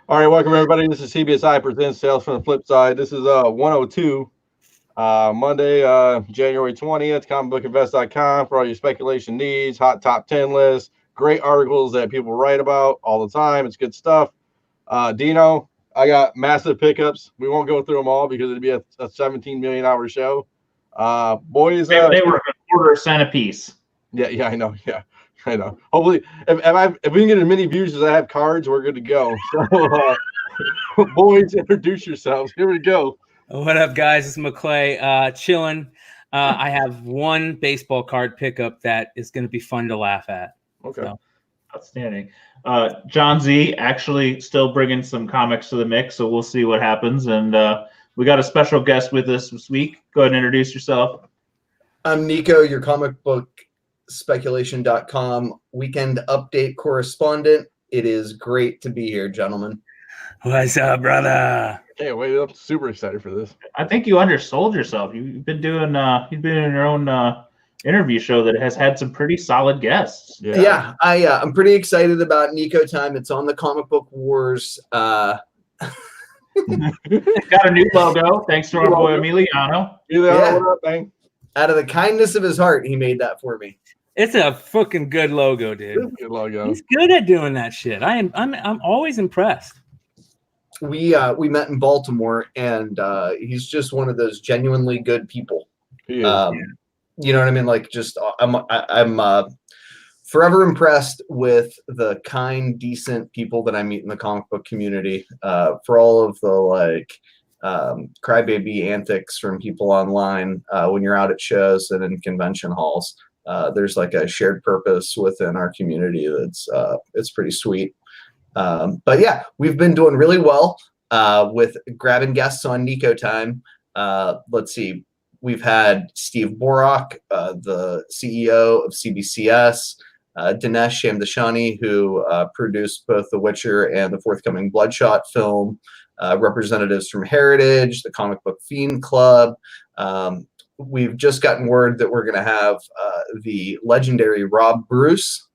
All right, welcome everybody. This is CBSI presents Sales from the Flipside. This is 102, Monday, January 20th, comicbookinvest.com for all your speculation needs, hot top 10 lists, great articles that people write about all the time. It's good stuff. Deno, I got massive pickups. We won't go through them all because it'd be a 17 million hour show. Boys, they were $0.25 a piece. Yeah, I know. Yeah, I know. Hopefully, if we can get as many views as I have cards, we're good to go. So, boys, introduce yourselves. Here we go. What up, guys? It's McClay. Chilling. I have one baseball card pickup that is going to be fun to laugh at. Okay. So. Outstanding. Jon Z actually still bringing some comics to the mix, so we'll see what happens. And we got a special guest with us this week. Go ahead and introduce yourself. I'm Nico, your comic book speculation.com weekend update correspondent. It is great to be here, gentlemen. What's up, brother? Hey, wait, I'm super excited for this. I think you undersold yourself. You've been doing in your own interview show that has had some pretty solid guests. Yeah, I'm pretty excited about Nico Time. It's on the Comic Book Wars. Got a new logo, thanks to our boy Emiliano. Yeah. What up, man? Out of the kindness of his heart, he made that for me. It's a fucking good logo, dude. It's a good logo. He's good at doing that shit. I'm always impressed. We met in Baltimore, and he's just one of those genuinely good people. He is. You know what I mean? Like, just I'm forever impressed with the kind, decent people that I meet in the comic book community. For all of the crybaby antics from people online when you're out at shows and in convention halls. There's like a shared purpose within our community that's it's pretty sweet. But yeah, we've been doing really well with grabbing guests on Nico Time. Let's see. We've had Steve Borock, the CEO of CBCS, Dinesh Shamdashani, who produced both The Witcher and the forthcoming Bloodshot film, representatives from Heritage, the Comic Book Fiend Club. We've just gotten word that we're going to have the legendary Rob Bruce,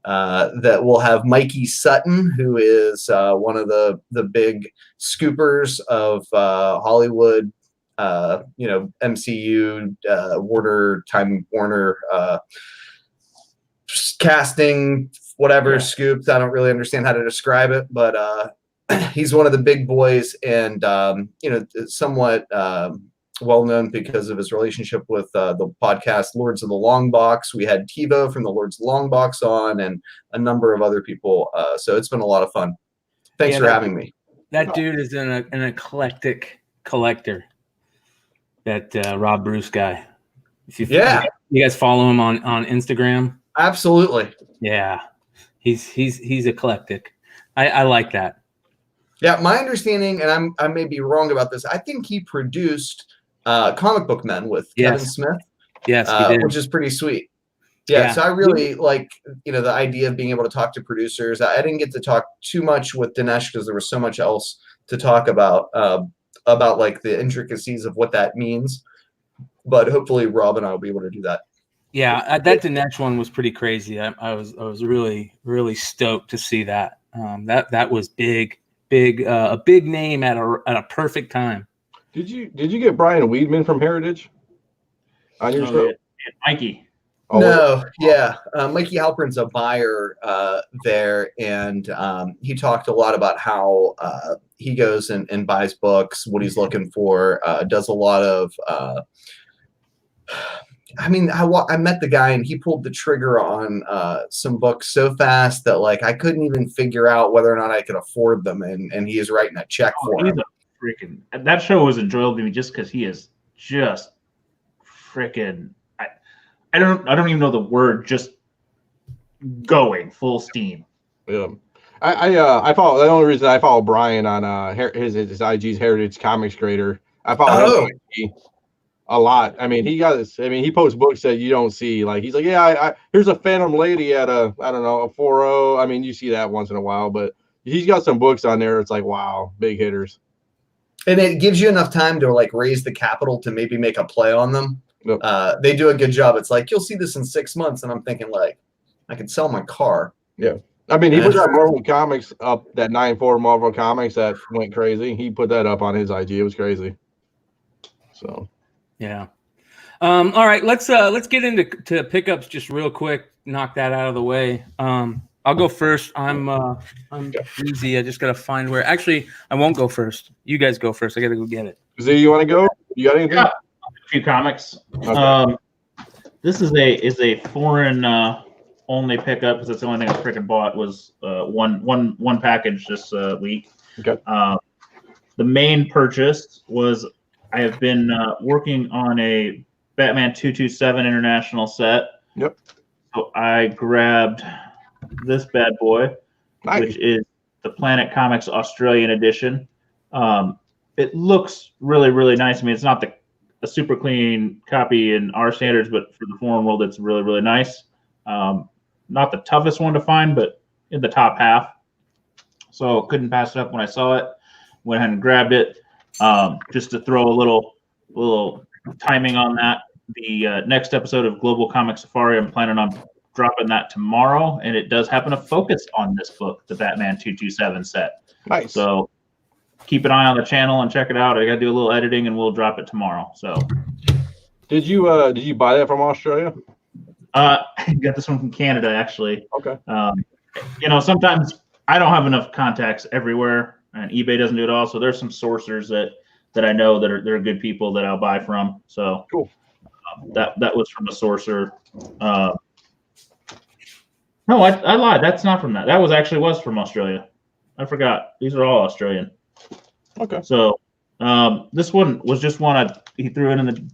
that will have Mikey Sutton, who is one of the big scoopers of Hollywood, MCU, Time Warner, casting, whatever scoops. I don't really understand how to describe it, but he's one of the big boys, and somewhat well known because of his relationship with the podcast Lords of the Long Box. We had TiVo from the Lords of the Long Box on, and a number of other people. So it's been a lot of fun. Thanks for having me. That dude is an eclectic collector. That Rob Bruce guy. You guys follow him on Instagram? Absolutely. Yeah, he's eclectic. I like that. Yeah, my understanding, and I may be wrong about this, I think he produced Comic Book Men with Kevin Smith. Yes, he did. Which is pretty sweet. Yeah, so I really like, the idea of being able to talk to producers. I didn't get to talk too much with Dinesh because there was so much else to talk about like the intricacies of what that means. But hopefully Rob and I will be able to do that. Yeah, that Dinesh one was pretty crazy. I was really, really stoked to see that. That was big, a big name at a perfect time. Did you get Brian Weedman from Heritage on your show? Mikey. Oh, no, yeah. Mikey Halpern's a buyer there, and he talked a lot about how he goes and buys books, what he's looking for, does a lot of I met the guy, and he pulled the trigger on some books so fast that I couldn't even figure out whether or not I could afford them, and he is writing a check for them. That show was enjoyable to me just because he is just freaking. I don't even know the word. Just going full steam. Yeah, I follow. The only reason I follow Bryan on his IG's Heritage Comics Creator. I follow him a lot. I mean, he posts books that you don't see. Like he's like, yeah, here's a Phantom Lady at a 4.0. I mean, you see that once in a while, but he's got some books on there. It's like, wow, big hitters. And it gives you enough time to raise the capital to maybe make a play on them. Yep. They do a good job. It's like, you'll see this in 6 months. And I'm thinking I could sell my car. Yeah. I mean, he put that Marvel Comics up, that 9.4 Marvel Comics that went crazy. He put that up on his IG. It was crazy. So, yeah. All right, let's get into pickups just real quick. Knock that out of the way. I'll go first. I'm easy. I just gotta find where. Actually, I won't go first. You guys go first. I gotta go get it. Z, you want to go? You got anything? Yeah, a few comics. Okay. This is a foreign only pickup because it's the only thing I freaking bought was one package this week. Okay. The main purchase was I have been working on a Batman 227 international set. Yep. So I grabbed this bad boy, Nice. which is the Planet Comics Australian edition. It looks really, really nice. I mean, it's not a super clean copy in our standards, but for the foreign world, it's really, really nice. Not the toughest one to find, but in the top half. So couldn't pass it up when I saw it. Went ahead and grabbed it. Just to throw a little timing on that. The next episode of Global Comic Safari, I'm planning on dropping that tomorrow, and it does happen to focus on this book, the Batman 227 set. Nice. So keep an eye on the channel and check it out. I got to do a little editing, and we'll drop it tomorrow. So, did you buy that from Australia? I got this one from Canada, actually. Okay. Sometimes I don't have enough contacts everywhere, and eBay doesn't do it all. So there's some sourcers that I know that are good people that I'll buy from. So cool. That was from a sourcer. No, I lied. That's not from that. That was from Australia. I forgot. These are all Australian. Okay. So this one was just one he threw in the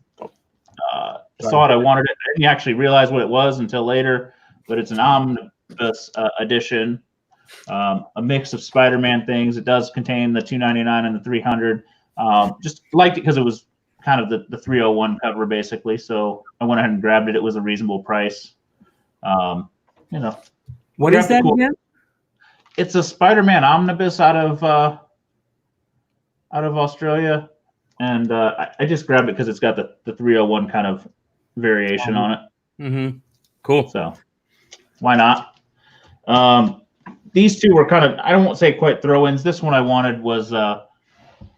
saw it. I wanted it. I didn't actually realize what it was until later, but it's an omnibus edition, a mix of Spider-Man things. It does contain the 299 and the 300. Just liked it because it was kind of the 301 cover basically. So I went ahead and grabbed it. It was a reasonable price. What is that again? It's a Spider-Man omnibus out of Australia, and I just grabbed it because it's got the 301 kind of variation on it. Mm-hmm. Cool. So why not? These two were kind of, I don't want to say quite throw-ins. This one I wanted was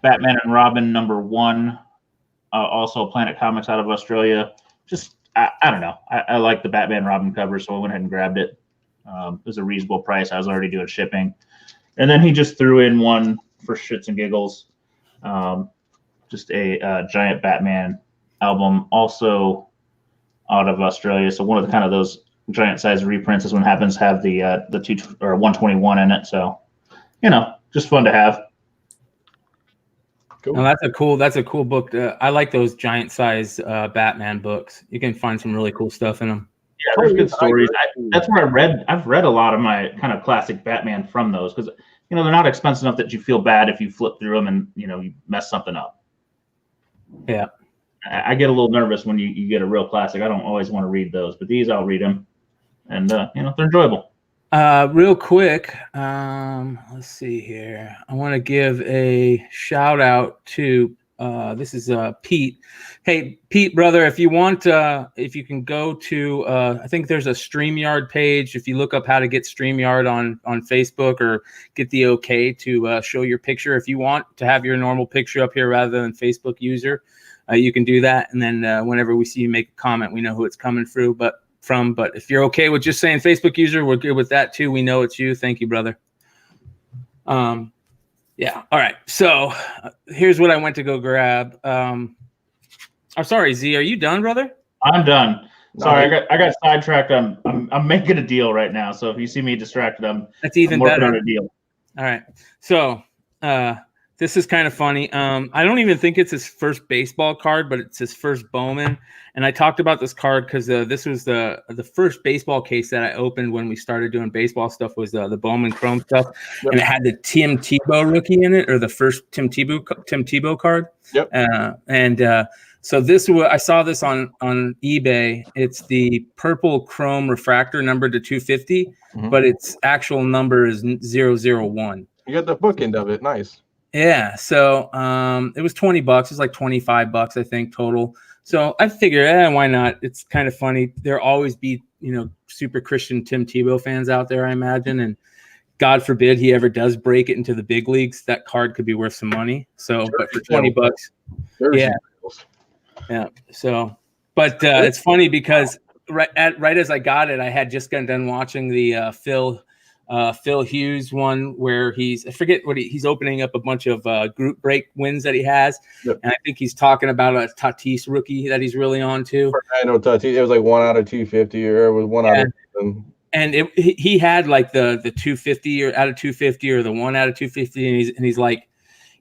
Batman and Robin #1, also Planet Comics out of Australia. Just I don't know. I like the Batman Robin cover, so I went ahead and grabbed it. It was a reasonable price. I was already doing shipping. And then he just threw in one for shits and giggles. Just a giant Batman album, also out of Australia. So one of the kind of those giant size reprints. This one happens to have the 121 in it. So, just fun to have. Cool. No, that's a cool book. I like those giant size Batman books. You can find some really cool stuff in them. Yeah, there's good stories. That's where I've read a lot of my kind of classic Batman from those because they're not expensive enough that you feel bad if you flip through them and you mess something up. Yeah, I get a little nervous when you get a real classic. I don't always want to read those, but these I'll read them, and they're enjoyable. Real quick, let's see here. I want to give a shout out to this is Pete. Hey, Pete, brother, if you want, if you can go to, I think there's a StreamYard page. If you look up how to get StreamYard on Facebook or get the okay to show your picture, if you want to have your normal picture up here rather than Facebook user, you can do that. And then whenever we see you make a comment, we know who it's coming through. But if you're okay with just saying Facebook user, we're good with that too. We know it's you. Thank you, brother. Yeah. All right. So here's what I went to go grab. I'm sorry, Z. Are you done, brother? I'm done. Sorry, I got sidetracked. I'm making a deal right now. So if you see me distracted, that's even working better. on a deal. All right. So this is kind of funny. I don't even think it's his first baseball card, but it's his first Bowman. And I talked about this card because this was the first baseball case that I opened when we started doing baseball stuff was the Bowman Chrome stuff. Yep. And it had the Tim Tebow rookie in it, or the first Tim Tebow card. Yep. So I saw this on eBay. It's the purple chrome refractor numbered to 250, but its actual number is 001. You got the bookend of it. Nice. Yeah. So it was $20. It was like $25, I think, total. So I figured, why not? It's kind of funny. There'll always be, super Christian Tim Tebow fans out there, I imagine. And God forbid he ever does break it into the big leagues, that card could be worth some money. So, but for $20, yeah. Yeah. So, but it's funny because right as I got it, I had just gotten done watching the Phil Hughes one where I forget what he's opening up a bunch of group break wins that he has. Yep. And I think he's talking about a Tatis rookie that he's really on to. I know Tatis. It was like 1 out of 250 or it was 1 out of 7. And he had like the 250 or out of 250 or the 1 out of 250. And he's like,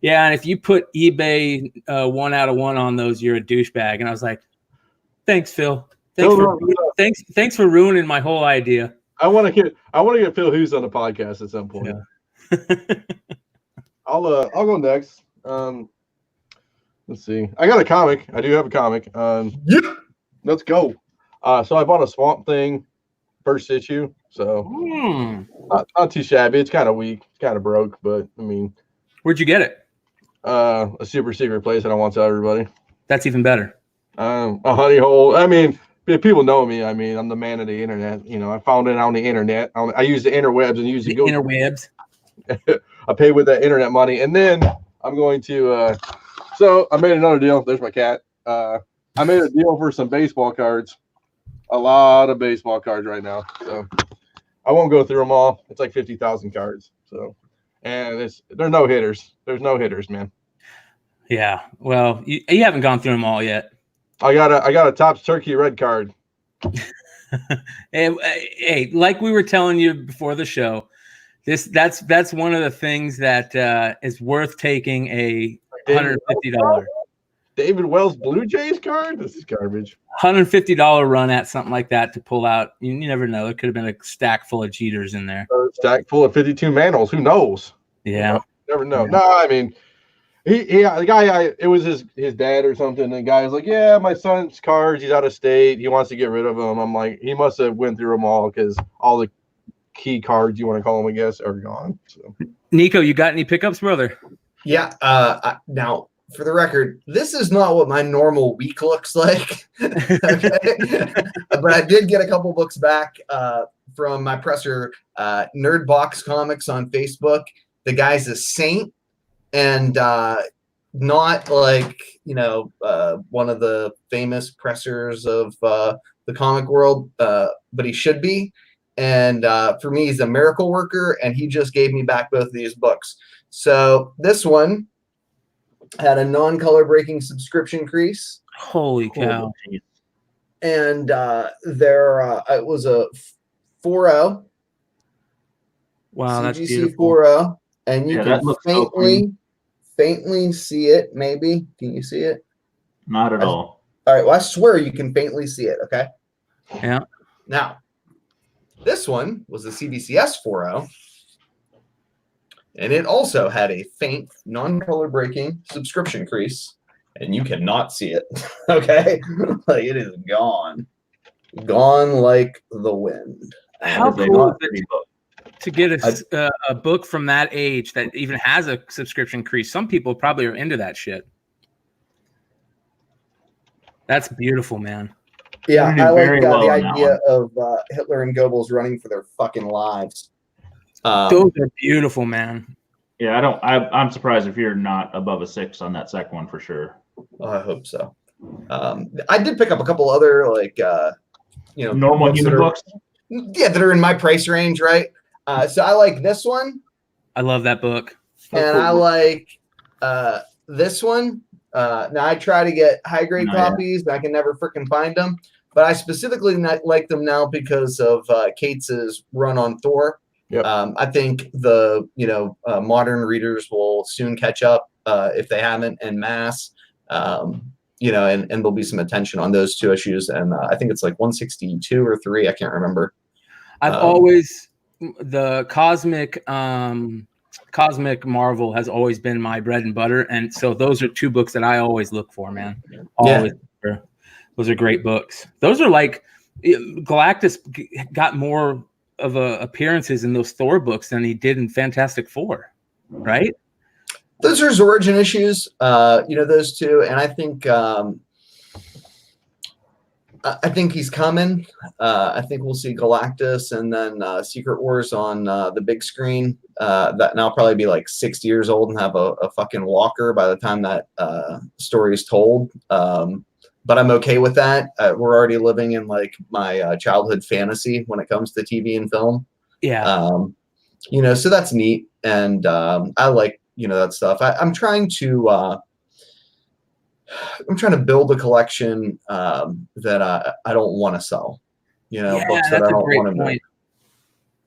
yeah. And if you put eBay 1 out of 1 on those, you're a douchebag. And I was like, thanks, Phil. Thanks for ruining my whole idea. I want to get Phil Hughes on the podcast at some point. Yeah. I'll go next. Let's see. I got a comic. I do have a comic. Let's go. So I bought a Swamp Thing first issue. So not too shabby. It's kind of weak. It's kind of broke, but I mean, where'd you get it? A super secret place I don't want to tell everybody. That's even better. A honey hole. I mean, people know me. I mean, I'm the man of the internet. I found it on the internet. I use the interwebs and use the interwebs. I pay with that internet money, and then I'm going to. So I made another deal. There's my cat. I made a deal for some baseball cards. A lot of baseball cards right now. So I won't go through them all. It's like 50,000 cards. So, and they're no hitters. There's no hitters, man. Yeah. Well, you haven't gone through them all yet. I got a Topps Turkey red card. Hey, like we were telling you before the show, that's one of the things that is worth taking a $150. David Wells Blue Jays card? This is garbage. $150 run at something like that to pull out. You never know. There could have been a stack full of Jeters in there. A stack full of 52 Manals. Who knows? Yeah. Never know. Yeah. No, I mean, the guy, it was his dad or something. And the guy was like, yeah, my son's cards. He's out of state. He wants to get rid of them. I'm like, he must have went through them all because all the key cards, you want to call them, I guess, are gone. So. Nico, you got any pickups, brother? Yeah. Now, for the record, this is not what my normal week looks like. Okay? But I did get a couple books back from my presser, Nerd Box Comics on Facebook. The guy's a saint and not like, one of the famous pressers of the comic world, but he should be. And for me, he's a miracle worker, and he just gave me back both of these books. So this one had a non-color breaking subscription crease. Holy cow. And it was a 4.0. Wow, that's CBC beautiful. 4.0. And you can faintly see it, maybe. Can you see it? Not at all. All right, well, I swear you can faintly see it, okay? Yeah. Now, this one was the CBCS 4.0. And it also had a faint, non-color breaking subscription crease, and you cannot see it. Okay, like it is gone like the wind. How cool is it to get a book from that age that even has a subscription crease? Some people probably are into that shit. That's beautiful, man. Yeah, I like the idea of Hitler and Goebbels running for their fucking lives. Those are beautiful, man. Yeah, I'm surprised if you're not above a 6 on that second one for sure. Oh, I hope so. I did pick up a couple other normal human books. Yeah, that are in my price range, right? So I like this one. I love that book. And I like this one. Now I try to get high grade copies, but I can never freaking find them. But I specifically like them now because of Kates's run on Thor. Yep. I think the modern readers will soon catch up if they haven't en masse. And there'll be some attention on those 2 issues. And I think it's like 162 or 3. I can't remember. I've always the cosmic Marvel has always been my bread and butter, and so those are 2 books that I always look for, man. Always. Yeah. Those are great books. Those are like Galactus got more of appearances in those Thor books than he did in Fantastic Four, right? Those are his origin issues, those 2. And I think I think he's coming. I think we'll see Galactus and then Secret Wars on the big screen. That now probably be like 60 years old and have a fucking walker by the time that story is told. But I'm okay with that. We're already living in like my childhood fantasy when it comes to TV and film. Yeah. You know, so that's neat. And I like, you know, that stuff. I'm trying to build a collection that I don't want to sell. You know, Yeah, books that I don't want to make.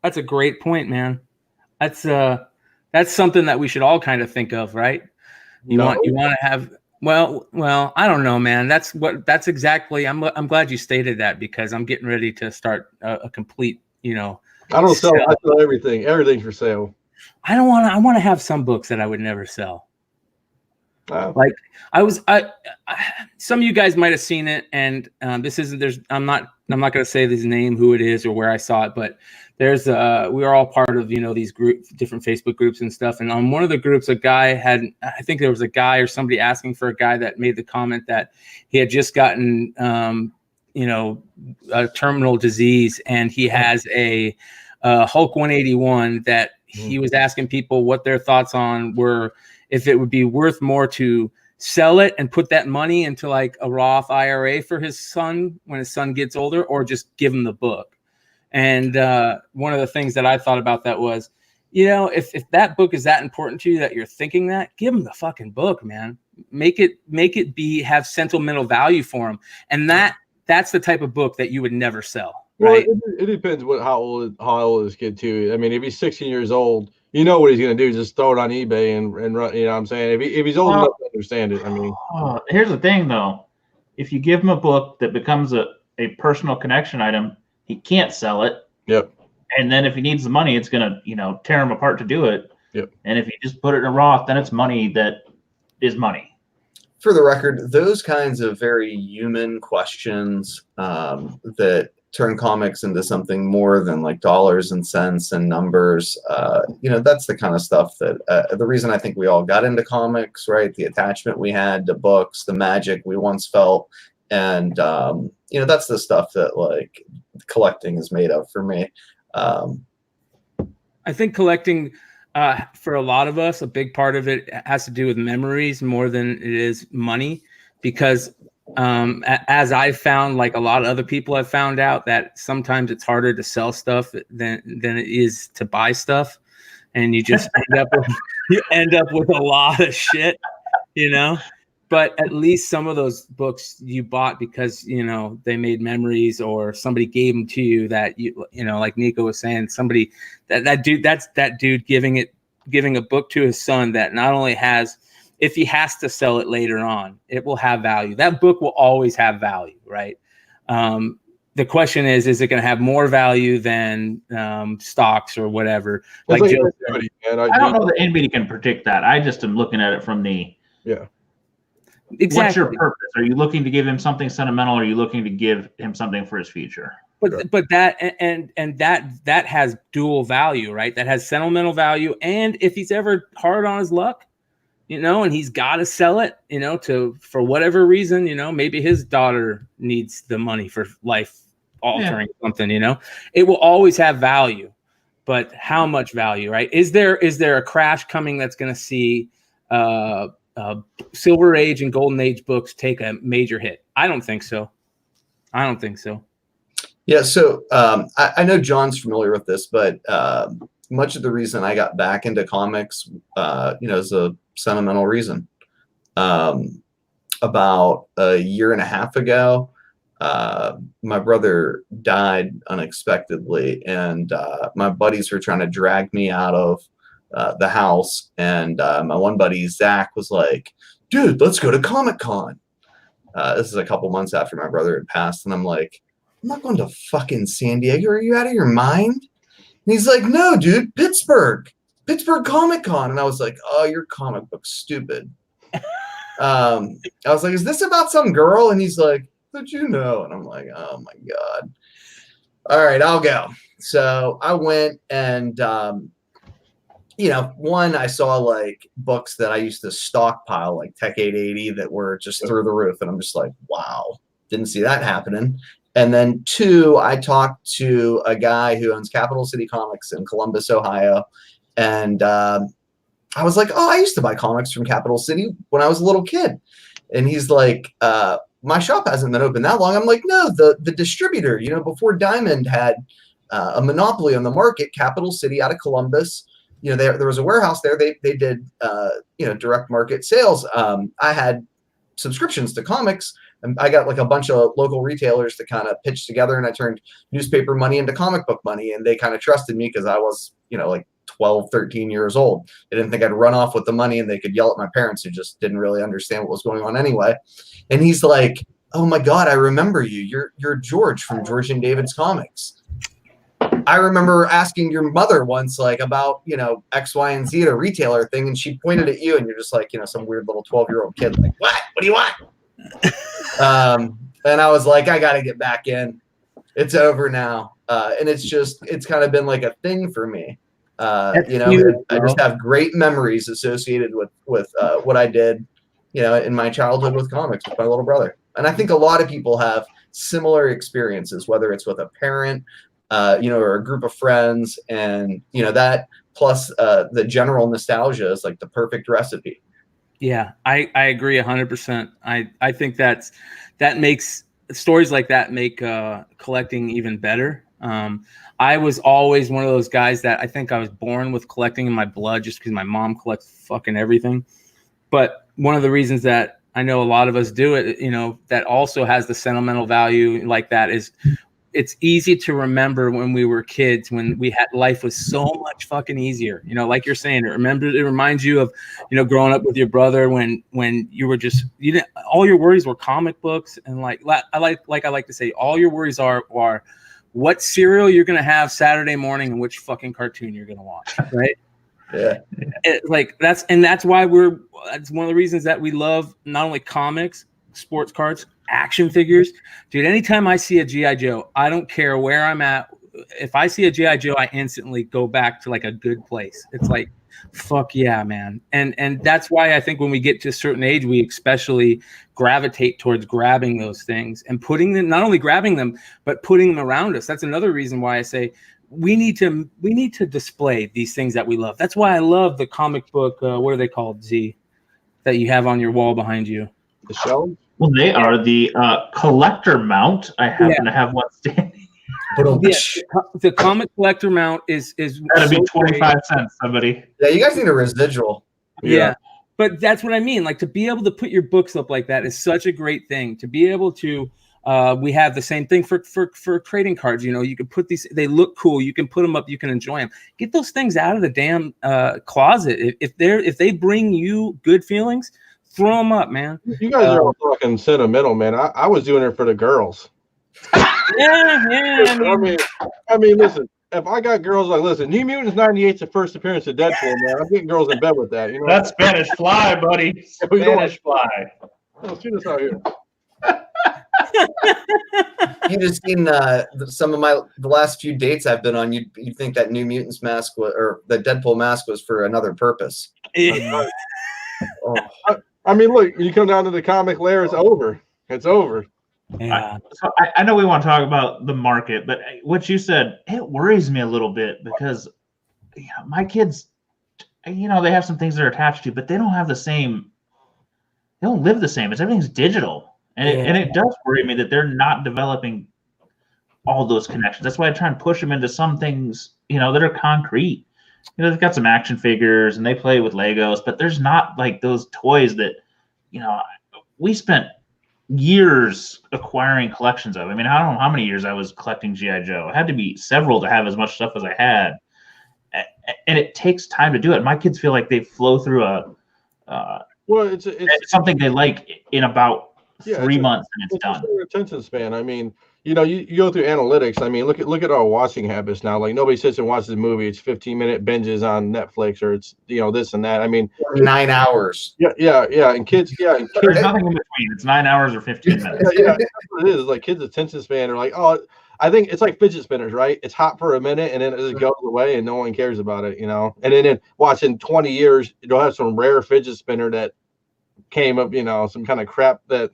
That's a great point, man. That's something that we should all kind of think of, right? You want to have well, I don't know, man. That's exactly. I'm glad you stated that because I'm getting ready to start a complete, you know. I don't sell. I sell everything. Everything's for sale. I want to have some books that I would never sell. Like some of you guys might have seen it, and this isn't. I'm not going to say his name, who it is, or where I saw it, but there's we are all part of, you know, these different Facebook groups and stuff. And on one of the groups, a guy had, I think there was a guy or somebody asking for a guy that made the comment that he had just gotten, you know, a terminal disease, and he has a Hulk 181 that he was asking people what their thoughts on were, if it would be worth more to sell it and put that money into like a Roth IRA for his son when his son gets older, or just give him the book. And one of the things that I thought about that was, you know, if that book is that important to you that you're thinking that, give him the fucking book, man. Make it have sentimental value for him. And that's the type of book that you would never sell. Right. Well, it depends how old this kid too. I mean, if he's 16 years old, you know what he's going to do? Just throw it on eBay and run. You know what I'm saying? If he's old enough to understand it, I mean. Here's the thing, though. If you give him a book that becomes a personal connection item, he can't sell it. Yep. And then if he needs the money, it's going to, you know, tear him apart to do it. Yep. And if you just put it in a Roth, then it's money that is money. For the record, those kinds of very human questions that turn comics into something more than like dollars and cents and numbers, you know, that's the kind of stuff that the reason I think we all got into comics, right? The attachment we had to books, the magic we once felt. And, you know, that's the stuff that like collecting is made of for me. I think collecting, for a lot of us, a big part of it has to do with memories more than it is money, because as I found, like a lot of other people have found out, that sometimes it's harder to sell stuff than it is to buy stuff, and you just end up with a lot of shit, you know. But at least some of those books you bought because, you know, they made memories, or somebody gave them to you, that you know, like Nico was saying, somebody that dude giving a book to his son that not only has, if he has to sell it later on, it will have value. That book will always have value, right? The question is it going to have more value than stocks or whatever? Like Joe said, I don't know that anybody can predict that. I just am looking at it from the exactly. What's your purpose? Are you looking to give him something sentimental, or are you looking to give him something for his future? But that and that has dual value, right? That has sentimental value, and if he's ever hard on his luck, you know, and he's got to sell it, you know, for whatever reason, you know, maybe his daughter needs the money for life altering something, you know, it will always have value. But how much value, right? Is there a crash coming that's going to see Silver Age and Golden Age books take a major hit? I don't think so. Yeah, so I know John's familiar with this, but much of the reason I got back into comics, you know, is a sentimental reason. About a year and a half ago, my brother died unexpectedly, and my buddies were trying to drag me out of the house, and my one buddy Zach was like, "Dude, let's go to Comic-Con." This is a couple months after my brother had passed, and I'm like, "I'm not going to fucking San Diego. Are you out of your mind?" And he's like, "No, dude, Pittsburgh Comic-Con." And I was like, "Oh, you're comic book stupid." I was like, "Is this about some girl?" And he's like, "How'd you know?" And I'm like, "Oh my God. All right, I'll go." So I went, and you know, one, I saw like books that I used to stockpile, like Tech 880, that were just through the roof. And I'm just like, wow, didn't see that happening. And then 2, I talked to a guy who owns Capital City Comics in Columbus, Ohio. And I was like, oh, I used to buy comics from Capital City when I was a little kid. And he's like, my shop hasn't been open that long. I'm like, no, the distributor, before Diamond had a monopoly on the market, Capital City out of Columbus, there was a warehouse there. They did, direct market sales. I had subscriptions to comics, and I got like a bunch of local retailers to kind of pitch together, and I turned newspaper money into comic book money, and they kind of trusted me because I was, like 12, 13 years old. They didn't think I'd run off with the money, and they could yell at my parents who just didn't really understand what was going on anyway. And he's like, oh my God, I remember you. You're George from George and David's Comics. I remember asking your mother once, like, about, X, Y, and Z at a retailer thing, and she pointed at you, and you're just like, some weird little 12-year-old kid, like, what do you want? And I was like, I got to get back in. It's over now. And it's kind of been like a thing for me. I just have great memories associated with what I did, in my childhood with comics with my little brother. And I think a lot of people have similar experiences, whether it's with a parent, or a group of friends, and that plus the general nostalgia is like the perfect recipe. Yeah, I agree 100%. I think that makes stories like that make collecting even better. I was always one of those guys that I think I was born with collecting in my blood, just because my mom collects fucking everything. But one of the reasons that I know a lot of us do it, that also has the sentimental value like that is, it's easy to remember when we were kids, when life was so much fucking easier. Like you're saying, it reminds you of, growing up with your brother when you were just, all your worries were comic books. And I like to say, all your worries are what cereal you're going to have Saturday morning and which fucking cartoon you're going to watch. Right. Yeah. That's why that's one of the reasons that we love not only comics, sports cards, action figures. Dude, anytime I see a G.I. Joe, I don't care where I'm at. If I see a G.I. Joe, I instantly go back to like a good place. It's like, fuck yeah, man. And that's why I think when we get to a certain age, we especially gravitate towards grabbing those things and putting them, not only grabbing them, but putting them around us. That's another reason why I say we need to display these things that we love. That's why I love the comic book, what are they called, Z, that you have on your wall behind you? The show? Well, they are the collector mount. I happen to have one standing. The comic collector mount is that'd be 25 cents, somebody. Yeah, you guys need a residual. Yeah. But that's what I mean. Like, to be able to put your books up like that is such a great thing. To be able to, we have the same thing for trading cards. You can put these, they look cool. You can put them up. You can enjoy them. Get those things out of the damn closet. If they bring you good feelings, throw them up, man. You guys are all talking sentimental, man. I was doing it for the girls. Yeah. I mean, listen. If I got girls like, listen, New Mutants '98's the first appearance of Deadpool, man. I'm getting girls in bed with that. That's Spanish Fly, buddy. Spanish Fly. Oh, shoot us out here. You just seen some of the last few dates I've been on. You think that New Mutants mask or the Deadpool mask was for another purpose? Yeah. I mean, look, you come down to the comic layer, it's over. It's over. Yeah. So I know we want to talk about the market, but what you said, it worries me a little bit because my kids, they have some things they're attached to, but they don't have the same. They don't live the same. Everything's digital, and it does worry me that they're not developing all those connections. That's why I try and push them into some things, that are concrete. They've got some action figures and they play with Legos, but there's not like those toys that, we spent years acquiring collections of. I mean, I don't know how many years I was collecting G.I. Joe. It had to be several to have as much stuff as I had. And it takes time to do it. My kids feel like they flow through it's something they like in about 3 months and it's done. Attention span. I mean, you go through analytics. I mean, look at our watching habits now. Like, nobody sits and watches a movie. It's 15-minute binges on Netflix, or it's this and that. I mean, 9 hours. Yeah. And kids, There's nothing in between. It's 9 hours or 15 minutes. Yeah. That's what it is. Like, kids' attention span are like, oh, I think it's like fidget spinners, right? It's hot for a minute and then it just goes away and no one cares about it, And then watching 20 years, you'll have some rare fidget spinner that came up, some kind of crap that,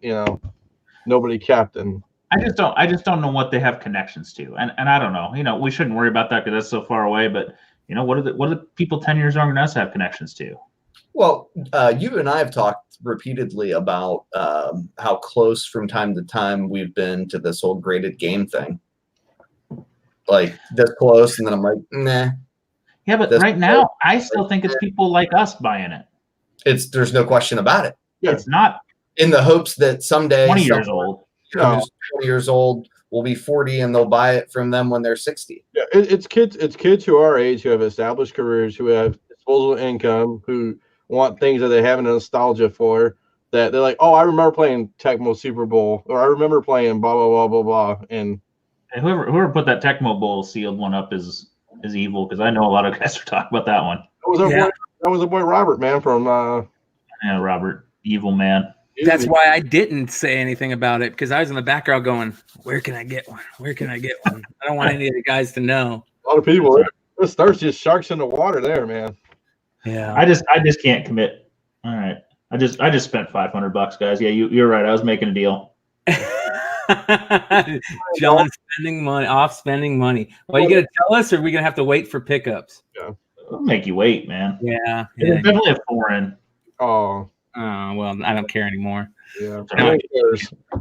nobody kept. And I just don't know what they have connections to, and I don't know. We shouldn't worry about that because that's so far away. But what do the people 10 years younger than us have connections to? Well, you and I have talked repeatedly about how close from time to time we've been to this whole graded game thing. Like this close, and then I'm like, nah. Yeah, but right now, I still think it's people like us buying it. There's no question about it. Yeah. It's not in the hopes that someday 20 years old. Who's 20 years old will be 40 and they'll buy it from them when they're 60. Yeah, it's kids who are our age who have established careers, who have disposable income, who want things that they have a nostalgia for. That they're like, oh, I remember playing Tecmo Super Bowl, or I remember playing blah blah blah blah blah. And whoever put that Tecmo Bowl sealed one up is evil, because I know a lot of guys are talking about that one. That was our boy Robert, man, from Robert, evil man. That's why I didn't say anything about it, because I was in the background going, where can I get one? Where can I get one? I don't want any of the guys to know. A lot of people. There's thirstiest sharks in the water there, man. Yeah. I just can't commit. All right. I just spent $500, guys. Yeah, you're right. I was making a deal. John spending money. Well, you gonna tell us, or are we gonna have to wait for pickups? Yeah. I'll make you wait, man. Yeah. It's definitely a foreign. Oh. Well, I don't care anymore. Yeah.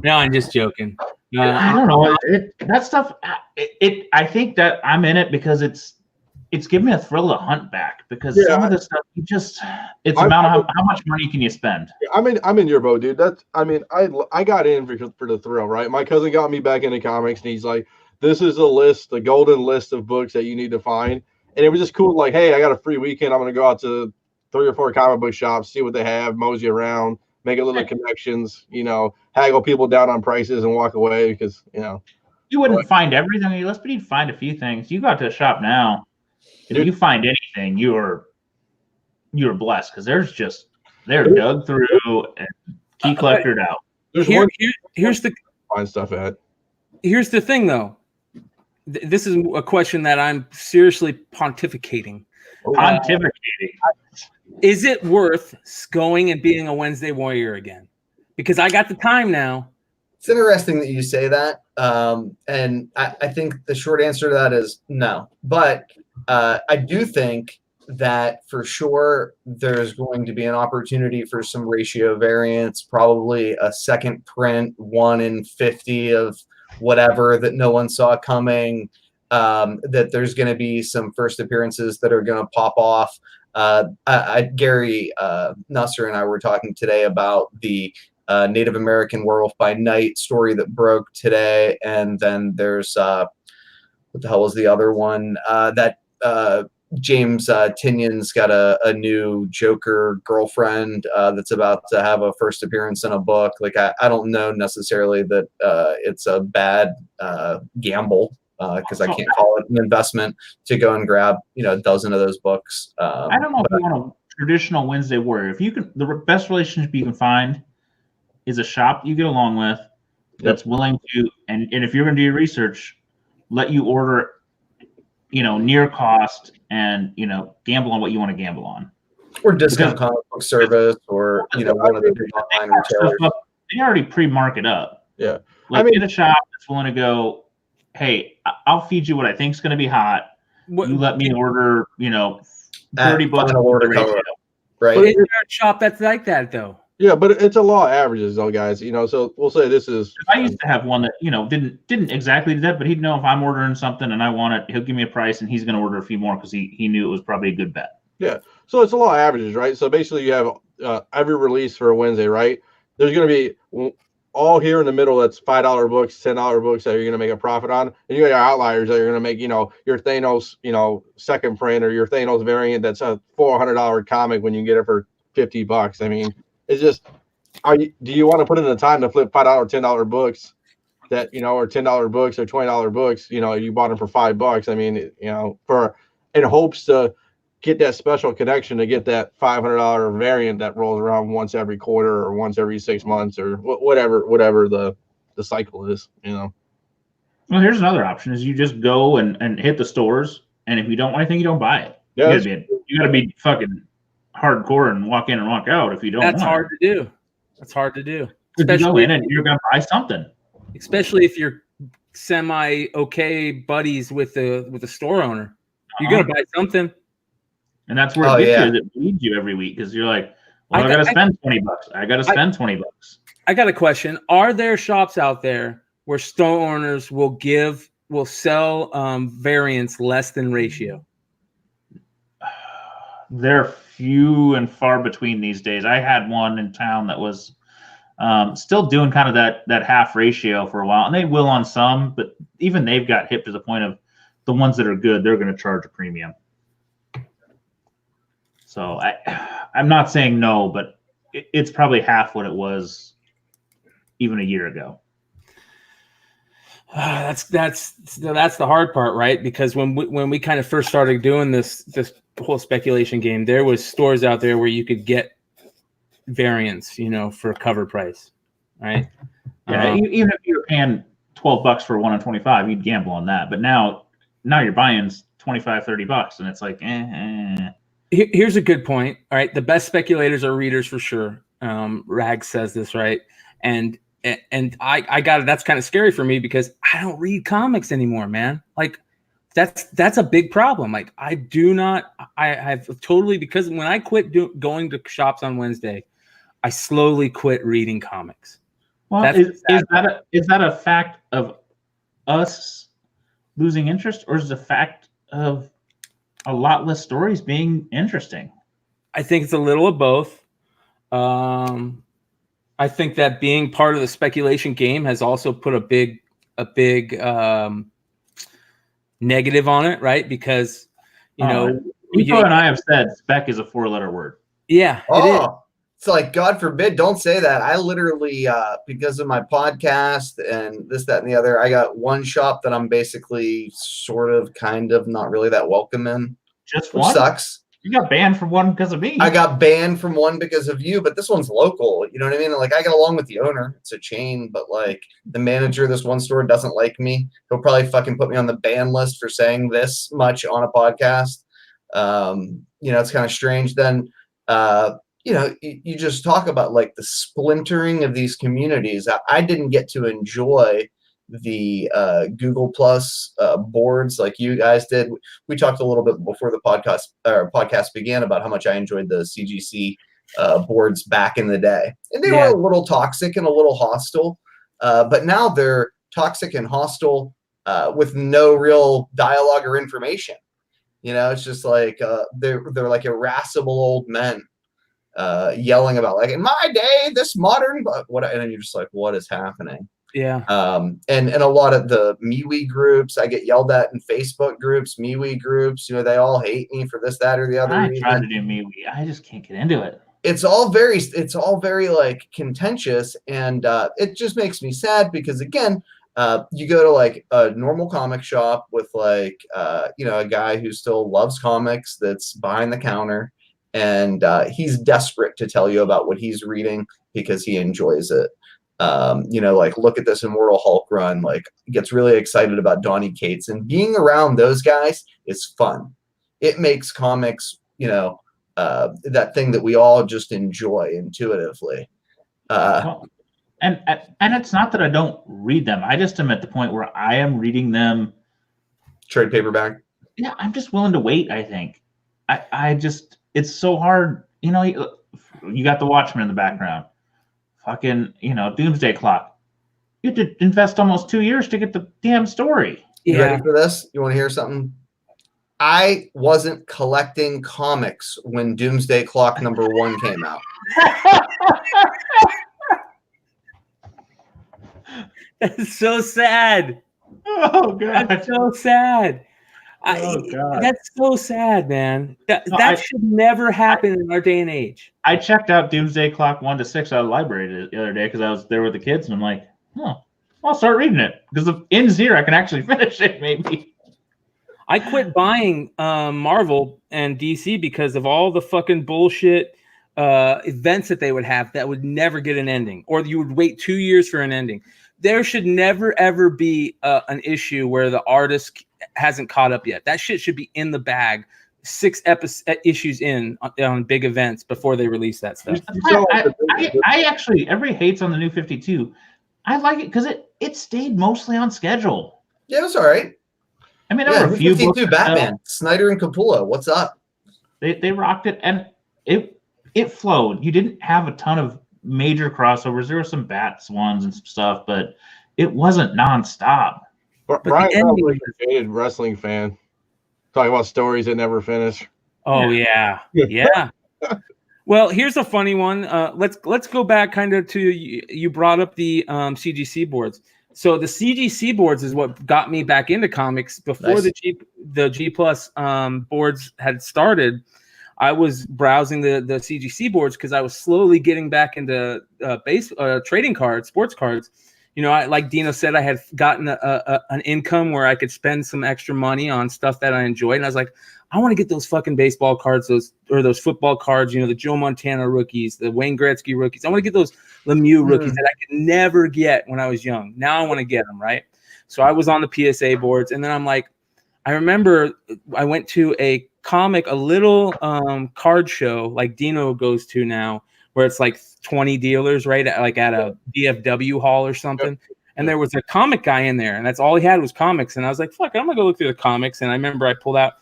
No, I'm just joking. I don't know. That stuff. I think that I'm in it because it's giving me a thrill to hunt back, because some of this stuff it's about how much money can you spend. I'm in your boat, dude. I got in for the thrill, right? My cousin got me back into comics, and he's like, "This is a list, the golden list of books that you need to find." And it was just cool. Like, hey, I got a free weekend. I'm gonna go out to 3 or 4 comic book shops, see what they have, mosey around, make a little connections, haggle people down on prices and walk away, because, You wouldn't find everything on your list, but you'd find a few things. You got to a shop now. If you find anything, you're blessed, because they're dug through and key collected out. Here's the find stuff at. Here's the thing, though. This is a question that I'm seriously pontificating. Is it worth going and being a Wednesday Warrior again? Because I got the time now. It's interesting that you say that. And I think the short answer to that is no. But I do think that for sure there's going to be an opportunity for some ratio variance, probably a second print, 1 in 50 of whatever that no one saw coming, that there's going to be some first appearances that are going to pop off. Gary Nusser and I were talking today about the Native American Werewolf by Night story that broke today, and then there's what the hell was the other one that James Tynion's got a new Joker girlfriend that's about to have a first appearance in a book. Like I don't know necessarily that it's a bad gamble, because I can't call it an investment to go and grab a dozen of those books. I don't know if you want a traditional Wednesday Warrior. If you can, the best relationship you can find is a shop you get along with that's willing to, and if you're going to do your research, let you order, near cost, and gamble on what you want to gamble on. Or discount comic book service, or one of the big online retailers. They already pre-mark it up. Yeah, get a shop that's willing to go, hey, I'll feed you what I think is going to be hot. You let me order, 30 bucks. Right. But is there a shop that's like that, though? Yeah, but it's a law of averages, though, guys. So we'll say this is. I used to have one that didn't exactly do that, but he'd know if I'm ordering something and I want it, he'll give me a price, and he's going to order a few more because he knew it was probably a good bet. Yeah, so it's a law of averages, right? So basically, you have every release for a Wednesday, right? There's going to be all here in the middle that's $5 books, $10 books that you're going to make a profit on, and you got your outliers that you're going to make, your Thanos, second print, or your Thanos variant that's a $400 comic when you get it for $50. I mean, it's just, do you want to put in the time to flip $5, $10 books that or $10 books or $20 books? You bought them for $5. I mean, in hopes to get that special connection, to get that $500 variant that rolls around once every quarter or once every 6 months or whatever the cycle is. Well, here's another option: is you just go and hit the stores, and if you don't want anything, you don't buy it. Yeah, you got to be fucking hardcore and walk in and walk out if you don't. That's hard to do. That's hard to do. You go in and you're gonna buy something. Especially if you're semi-okay buddies with the store owner. You're gonna buy something. And that's where it gets you. It bleeds you every week because you're like, well, I gotta spend $20. I gotta spend $20. I got a question. Are there shops out there where store owners will sell variants less than ratio? They're few and far between these days. I had one in town that was still doing kind of that half ratio for a while, and they will on some, but even they've got hip to the point of the ones that are good, they're going to charge a premium. So I'm not saying no, but it's probably half what it was even a year ago. That's the hard part, right? Because when we kind of first started doing this whole speculation game, there was stores out there where you could get variants, for a cover price, right? Yeah, even if you're paying $12 for 1 in 25, you'd gamble on that. But now you're buying $25-$30, and it's like, Here's a good point. All right, the best speculators are readers for sure. Rag says this, right? And I got it. That's kind of scary for me because I don't read comics anymore, man. Like that's a big problem. Like I've totally, because when I quit going to shops on Wednesday, I slowly quit reading comics. Well, is that a fact of us losing interest, or is it a fact of a lot less stories being interesting? I think it's a little of both. I think that being part of the speculation game has also put a big negative on it, right? Because Nico and I have said spec is a 4-letter word. Yeah. It is. It's like, God forbid, don't say that. I literally, because of my podcast and this, that, and the other, I got one shop that I'm basically sort of, kind of, not really that welcome in. Just which one? Sucks. You got banned from one because of me. I got banned from one because of you, but this one's local. You know what I mean? Like, I get along with the owner. It's a chain, but like the manager of this one store doesn't like me. He'll probably fucking put me on the ban list for saying this much on a podcast. It's kind of strange. Then, you just talk about like the splintering of these communities. I didn't get to enjoy the Google Plus boards like you guys did. We talked a little bit before the podcast began about how much I enjoyed the CGC boards back in the day, and they were a little toxic and a little hostile. But now they're toxic and hostile with no real dialogue or information. It's just like they're like irascible old men yelling about like, in my day, this modern, but what, and then you're just like, what is happening? Yeah. And a lot of the MeWe groups, I get yelled at in Facebook groups, MeWe groups, they all hate me for this, that, or the other. I tried to do MeWe. I just can't get into it. It's all very like contentious, and it just makes me sad because again, you go to like a normal comic shop with like, a guy who still loves comics that's behind the counter, and he's desperate to tell you about what he's reading because he enjoys it. Like, look at this Immortal Hulk run, like gets really excited about Donny Cates, and being around those guys is fun. It makes comics, that thing that we all just enjoy intuitively. And it's not that I don't read them. I just am at the point where I am reading them. Trade paperback. Yeah, I'm just willing to wait. I think it's so hard. You got the Watchmen in the background. Fucking, Doomsday Clock. You had to invest almost 2 years to get the damn story. You ready for this? You want to hear something? I wasn't collecting comics when Doomsday Clock #1 came out. That's so sad. Oh, God. That's so sad. God. That's so sad, man. That should never happen in our day and age. I checked out Doomsday Clock 1 to 6 out of the library the other day because I was there with the kids, and I'm like, I'll start reading it because of ends here. I can actually finish it, maybe. I quit buying Marvel and DC because of all the fucking bullshit events that they would have that would never get an ending, or you would wait 2 years for an ending. There should never, ever be an issue where the artist hasn't caught up yet. That shit should be in the bag 6 issues in on big events before they release that stuff. I actually, everybody hates on the new 52. I like it because it stayed mostly on schedule. Yeah, it was all right. I mean, there were a few 52 Batman, Snyder and Capullo. What's up? They rocked it, and it flowed. You didn't have a ton of major crossovers. There were some Bats ones and some stuff, but it wasn't nonstop. Bryan sounds like a jaded wrestling fan. Talking about stories that never finish. Oh yeah. Well, here's a funny one. Let's go back kind of to you brought up the CGC boards. So the CGC boards is what got me back into comics before the G Plus boards had started. I was browsing the CGC boards because I was slowly getting back into trading cards, sports cards. You know, like Deno said, I had gotten an income where I could spend some extra money on stuff that I enjoyed. And I was like, I want to get those fucking baseball cards, those football cards, you know, the Joe Montana rookies, the Wayne Gretzky rookies. I want to get those Lemieux rookies that I could never get when I was young. Now I want to get them, right? So I was on the PSA boards. And then I'm like, I remember I went to a little card show like Deno goes to now, where it's like 20 dealers, right? Like at a DFW hall or something. And there was a comic guy in there, and that's all he had was comics. And I was like, fuck, I'm gonna go look through the comics. And I remember I pulled out,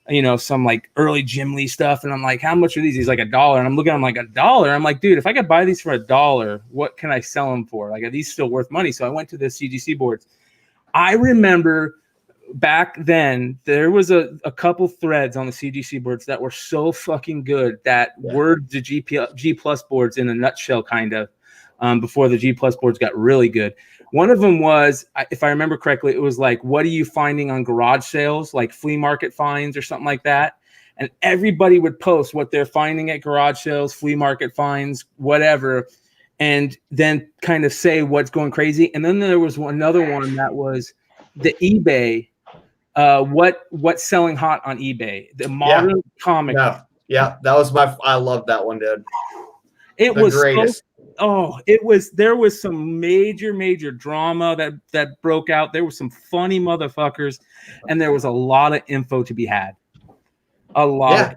you know, some like early Jim Lee stuff. And I'm like, how much are these? He's like $1. And I'm looking at him like $1. I'm like, dude, if I could buy these for $1, what can I sell them for? Like, are these still worth money? So I went to the CGC boards. I remember back then there was a couple threads on the CGC boards that were so fucking good that were the G Plus boards in a nutshell, kind of, before the G Plus boards got really good. One of them was, if I remember correctly, it was like, what are you finding on garage sales, like flea market finds or something like that? And everybody would post what they're finding at garage sales, flea market finds, whatever, and then kind of say what's going crazy. And then there was another one that was the eBay. What's selling hot on eBay? The modern comic. Yeah, that was I love that one, dude. It was greatest. There was some major drama that broke out. There were some funny motherfuckers, and there was a lot of info to be had. A lot.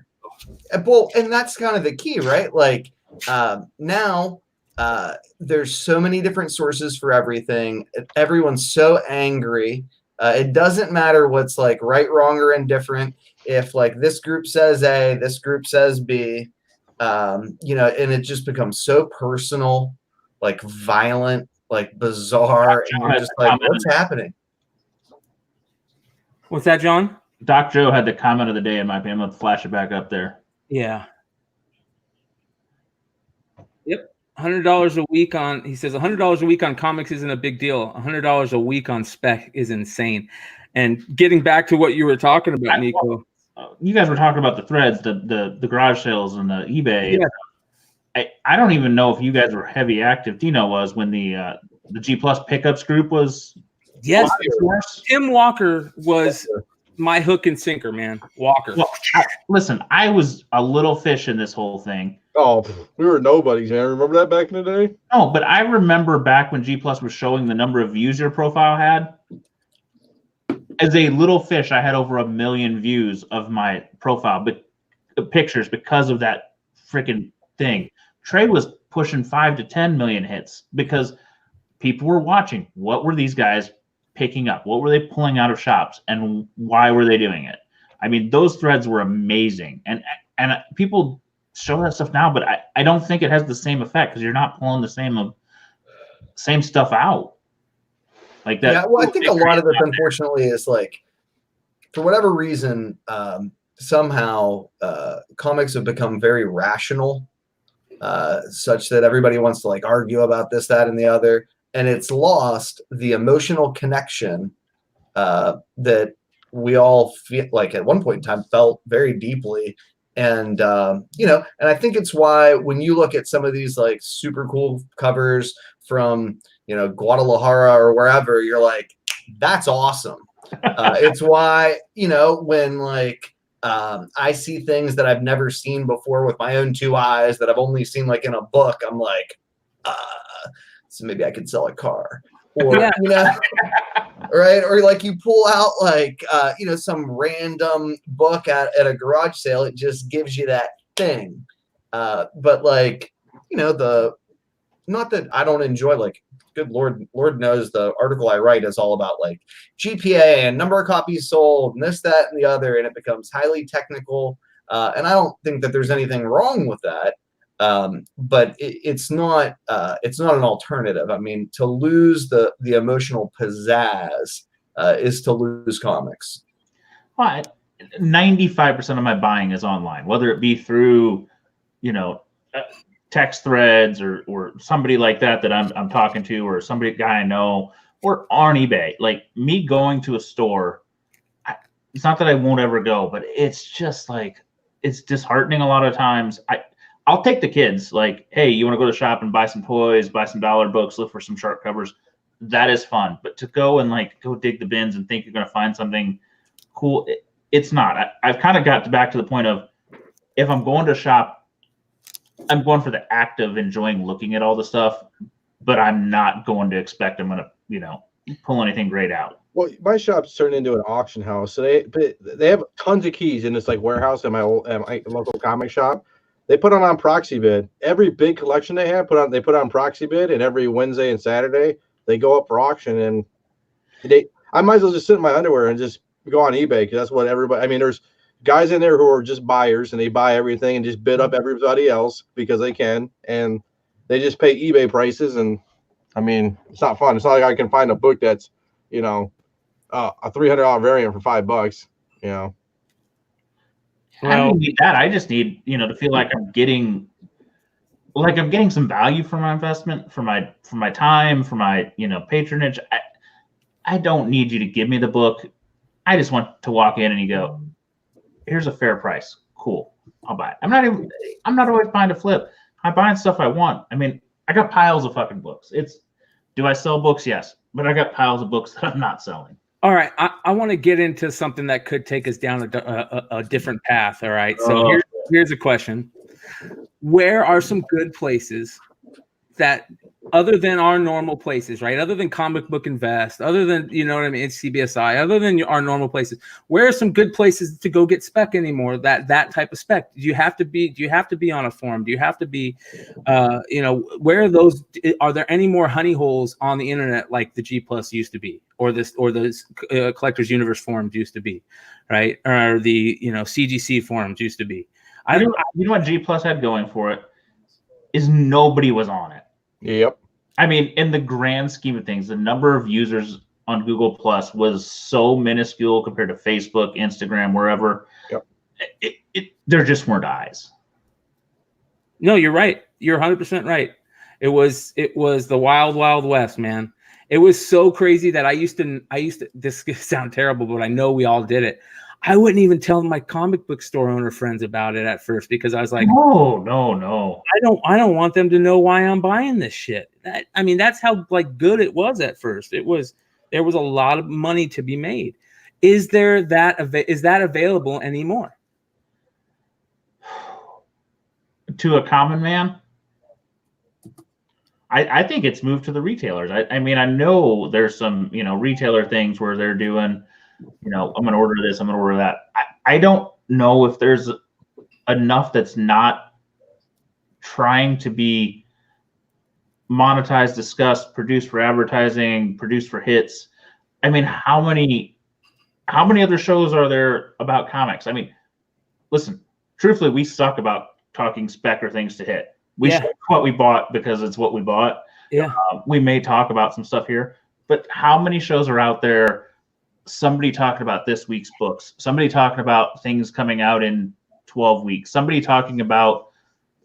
Well, and that's kind of the key, right? Like now there's so many different sources for everything. Everyone's so angry. It doesn't matter what's like right, wrong, or indifferent. If like this group says A, this group says B, you know, and it just becomes so personal, like violent, like bizarre, and you're just like, what's happening? What's that, John? Doc Joe had the comment of the day in my opinion. I'm gonna flash it back up there. Yeah. Yep. $100 a week on, he says $100 a week on comics isn't a big deal. $100 a week on spec is insane. And getting back to what you were talking about, Nico. You guys were talking about the threads, the garage sales and the eBay. Yeah. I don't even know if you guys were heavy active. Deno was when the G Plus pickups group was. Yes. Tim Walker was my hook and sinker, man. Walker. Well, listen, I was a little fish in this whole thing. Oh, we were nobodies, man. Remember that back in the day? No, but I remember back when G Plus was showing the number of views your profile had. As a little fish, I had over 1 million views of my profile, but pictures because of that freaking thing. Trade was pushing 5 to 10 million hits because people were watching. What were these guys picking up? What were they pulling out of shops, and why were they doing it? I mean, those threads were amazing, and people show that stuff now, but I don't think it has the same effect because you're not pulling the same stuff out like that. Yeah, well, I think a lot of this, unfortunately, is like, for whatever reason, somehow comics have become very rational, such that everybody wants to like argue about this, that, and the other, and it's lost the emotional connection that we all feel like at one point in time felt very deeply. And, you know, and I think it's why when you look at some of these like super cool covers from, you know, Guadalajara or wherever, you're like, that's awesome. It's why, you know, when like I see things that I've never seen before with my own 2 eyes that I've only seen like in a book, I'm like, so maybe I could sell a car. Or, you know, right? Or like you pull out like some random book at a garage sale. It just gives you that thing. But like not that I don't enjoy, like, good Lord knows the article I write is all about like GPA and number of copies sold and this, that, and the other, and it becomes highly technical. And I don't think that there's anything wrong with that. But it's not an alternative. I mean, to lose the emotional pizzazz is to lose comics. Well, 95% of my buying is online, whether it be through, text threads or somebody like that I'm talking to, or guy I know, or on eBay. Like, me going to a store, it's not that I won't ever go, but it's just like, it's disheartening a lot of times. I'll take the kids, like, hey, you want to go to the shop and buy some toys, buy some dollar books, look for some sharp covers. That is fun. But to go and like go dig the bins and think you're going to find something cool, it's not. I've kind of got back to the point of, if I'm going to shop, I'm going for the act of enjoying looking at all the stuff, but I'm not going to expect I'm going to, pull anything great out. Well, my shop's turned into an auction house. So they have tons of keys in this like warehouse at my local comic shop. They put on proxy bid. Every big collection they have they put on proxy bid, and every Wednesday and Saturday they go up for auction. And I might as well just sit in my underwear and just go on eBay, because that's what everybody. I mean, there's guys in there who are just buyers, and they buy everything and just bid up everybody else because they can, and they just pay eBay prices. And I mean, it's not fun. It's not like I can find a book that's a $300 variant for $5. I don't need that. I just need, to feel like I'm getting some value for my investment, for my time, for my, patronage. I don't need you to give me the book. I just want to walk in and you go, here's a fair price. Cool. I'll buy it. I'm not always buying to flip. I'm buying stuff I want. I mean, I got piles of fucking books. Do I sell books? Yes. But I got piles of books that I'm not selling. All right. I want to get into something that could take us down a different path. All right. So here's a question. Where are some good places that, other than our normal places, right? Other than Comic Book Invest, other than, it's CBSI, other than our normal places, where are some good places to go get spec anymore? That type of spec. Do you have to be on a forum? Do you have to be, where are those? Are there any more honey holes on the internet like the G Plus used to be, or those Collectors Universe forums used to be, right? Or the CGC forums used to be. You know what G Plus had going for it is nobody was on it. Yep. I mean, in the grand scheme of things, the number of users on Google Plus was so minuscule compared to Facebook, Instagram, wherever. Yep. There just weren't eyes. No, you're right. You're 100% right. It was the wild, wild west, man. It was so crazy that I used to, this could sound terrible, but I know we all did it. I wouldn't even tell my comic book store owner friends about it at first, because I was like, no. I don't want them to know why I'm buying this shit. That's how like good it was at first. There was a lot of money to be made. Is that available anymore? To a common man? I think it's moved to the retailers. I mean, I know there's some, retailer things where they're doing, I'm going to order this, I'm going to order that. I don't know if there's enough that's not trying to be monetized, discussed, produced for advertising, produced for hits. I mean, how many other shows are there about comics? I mean, listen, truthfully, we suck about talking spec or things to hit. We say what we bought because it's what we bought. Yeah. We may talk about some stuff here, but how many shows are out there? Somebody talking about this week's books, somebody talking about things coming out in 12 weeks, somebody talking about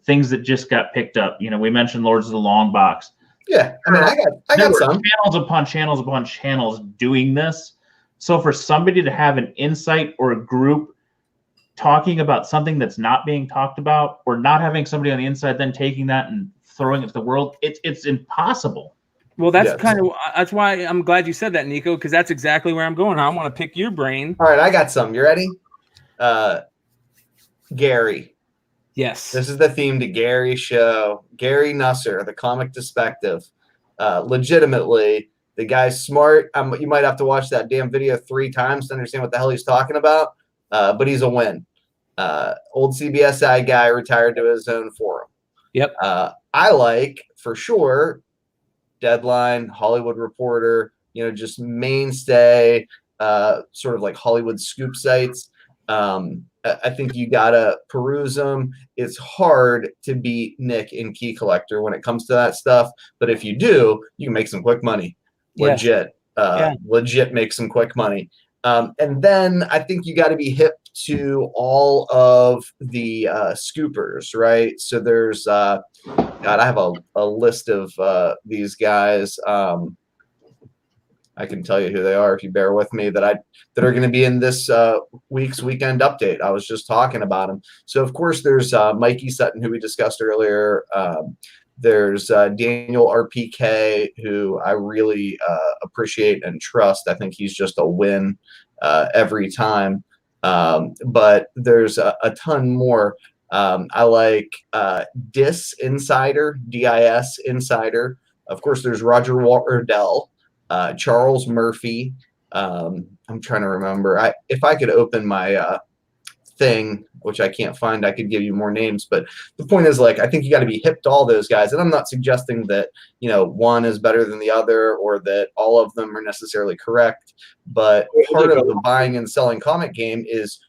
things that just got picked up. We mentioned Lords of the Long Box. Yeah. I mean, I got some channels upon channels doing this. So for somebody to have an insight or a group talking about something that's not being talked about, or not having somebody on the inside then taking that and throwing it to the world, it's impossible. Well, that's why I'm glad you said that, Nico, because that's exactly where I'm going. I want to pick your brain. All right, I got some. You ready? Gary. Yes. This is the theme to Gary's show. Gary Nusser, the Comic Perspective. Legitimately, The guy's smart. You might have to watch that damn video 3 times to understand what the hell he's talking about, but he's a win. Old CBSI guy, retired to his own forum. Yep. I like, for sure, Deadline, Hollywood Reporter, just mainstay, sort of like Hollywood scoop sites. I think you gotta peruse them. It's hard to beat Nick in Key Collector when it comes to that stuff, but if you do, you can make some quick money. Legit. Legit make some quick money. And then I think you got to be hip to all of the scoopers, right? So there's, God, I have a list of these guys. I can tell you who they are if you bear with me, that are going to be in this week's weekend update. I was just talking about them. So of course there's Mikey Sutton, who we discussed earlier. There's Daniel RPK, who I really appreciate and trust. I think he's just a win every time. But there's a ton more. I like DIS Insider, DIS Insider. Of course, there's Roger Wardell, Charles Murphy. I'm trying to remember. If I could open my thing, which I can't find, I could give you more names, but the point is, like, I think you got to be hip to all those guys. And I'm not suggesting that, one is better than the other or that all of them are necessarily correct. But part of the buying and selling comic game is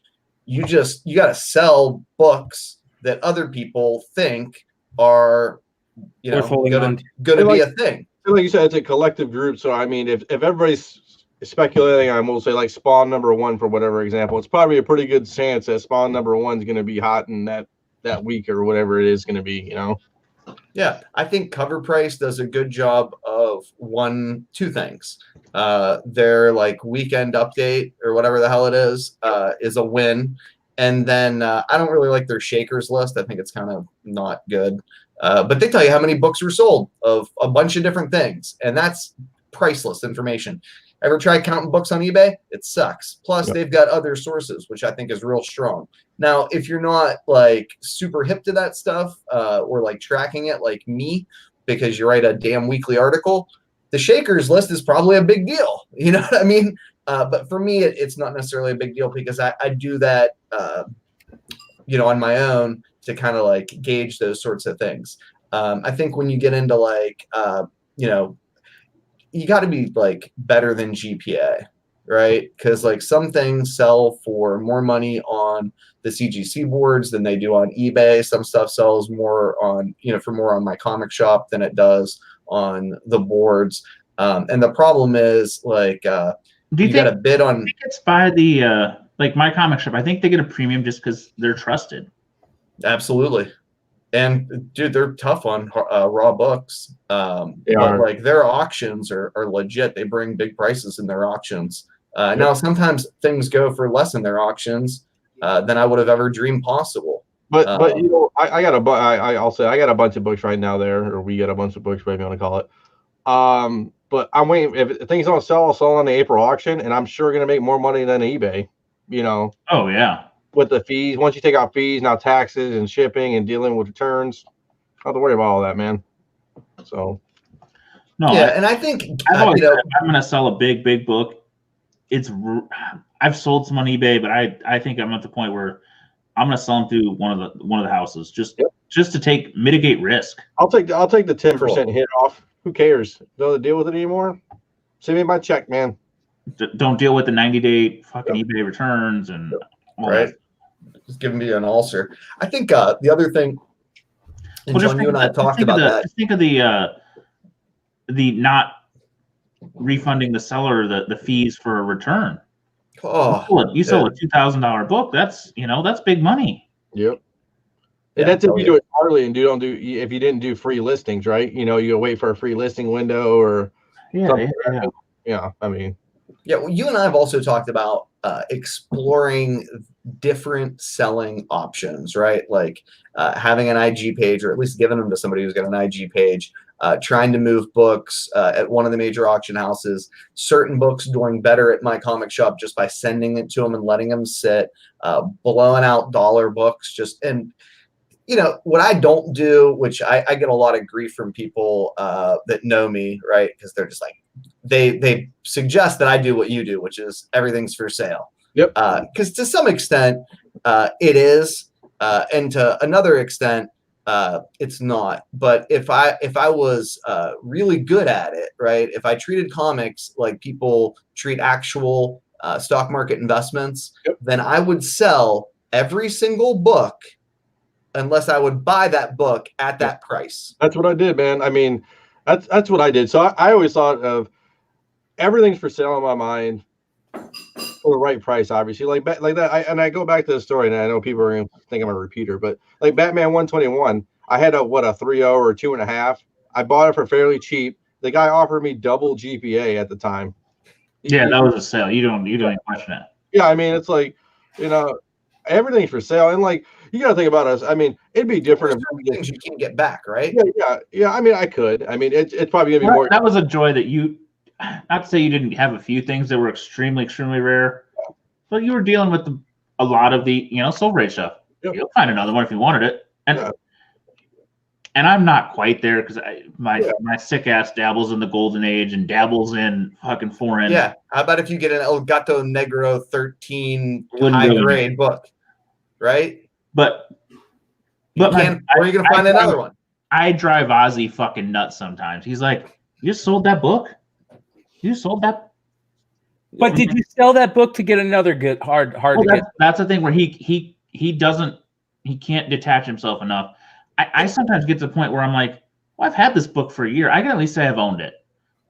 you got to sell books that other people think are, going to be a thing. Like you said, it's a collective group. So, I mean, if everybody's speculating on, we'll say, like Spawn #1 for whatever example, it's probably a pretty good chance that Spawn #1 is going to be hot in that week or whatever it is going to be, Yeah, I think Cover Price does a good job of two things. Their like weekend update or whatever the hell it is a win. And then I don't really like their Shakers list. I think it's kind of not good. But they tell you how many books were sold of a bunch of different things. And that's priceless information. Ever tried counting books on eBay? It sucks. Plus, they've got other sources, which I think is real strong. Now, if you're not like super hip to that stuff or like tracking it like me, because you write a damn weekly article, the Shakers list is probably a big deal. You know what I mean? But for me, it's not necessarily a big deal because I do that, on my own to kind of like gauge those sorts of things. I think when you get into like, you got to be like better than GPA, right? Because like some things sell for more money on the CGC boards than they do on eBay. Some stuff sells more on, for more on my comic shop than it does on the boards. And the problem is like, you got to bid on. I think it's by the like my comic shop. I think they get a premium just because they're trusted. Absolutely. And dude, they're tough on raw books. But like their auctions are legit. They bring big prices in their auctions. Now sometimes things go for less in their auctions than I would have ever dreamed possible. But I got I'll say I got a bunch of books right now there, or we got a bunch of books, whatever you want to call it. But I'm waiting. If things don't sell, I'll sell on the April auction, and I'm sure going to make more money than eBay. Oh yeah. With the fees, once you take out fees, now taxes and shipping and dealing with returns, don't have to worry about all that, man. So, no, yeah, and I think I've always said, I'm going to sell a big book. I've sold some on eBay, but I think I'm at the point where I'm going to sell them through one of the houses just to mitigate risk. I'll take the 10% hit off. Who cares? Don't deal with it anymore. Send me my check, man. Don't deal with the 90-day fucking eBay returns and all that. Just giving me an ulcer. I think the other thing, and John, you and I talked about that. Just think of the not refunding the seller the fees for a return. Oh, you sold a $2,000 book. That's big money. Yep. And that's if you do it hardly and if you didn't do free listings, right? You go wait for a free listing window or yeah. I mean, yeah. Well, you and I have also talked about exploring different selling options, right? Like having an IG page, or at least giving them to somebody who's got an IG page, trying to move books at one of the major auction houses, certain books doing better at my comic shop just by sending it to them and letting them sit, blowing out dollar books. And you know, what I don't do, which I get a lot of grief from people that know me, right? Because they're just like, they suggest that I do what you do, which is everything's for sale. Yep. Because to some extent, it is, and to another extent, it's not. But if I was really good at it, right? If I treated comics like people treat actual stock market investments, yep. then I would sell every single book unless I would buy that book at that price. That's what I did, man. I mean, that's what I did. So I always thought of everything's for sale in my mind for the right price, obviously. Like that. I go back to the story, and I know people are going to think I'm a repeater, but like Batman 121, I had a 3.0 or 2.5. I bought it for fairly cheap. The guy offered me double GPA at the time. Yeah, that was a sale. You don't even question it. Yeah, I mean, it's like, you know, everything's for sale, and like you got to think about us. I mean, it'd be different if things you can't get back, right? Yeah. I mean, I could. I mean, it's probably gonna be more. That was a joy that you. Not to say you didn't have a few things that were extremely, extremely rare, but you were dealing with a lot of the soul rage stuff. Yep. You'll find another one if you wanted it, and I'm not quite there because my sick ass dabbles in the golden age and dabbles in fucking foreign. Yeah, how about if you get an El Gato Negro 13 high grade book, right? But where are you gonna find another one? I drive Ozzy fucking nuts sometimes. He's like, "You just sold that book? You sold that?" But did you sell that book to get another good hard to get? That's the thing where he can't detach himself enough. I sometimes get to the point where I'm like, well, I've had this book for a year. I can at least say I've owned it.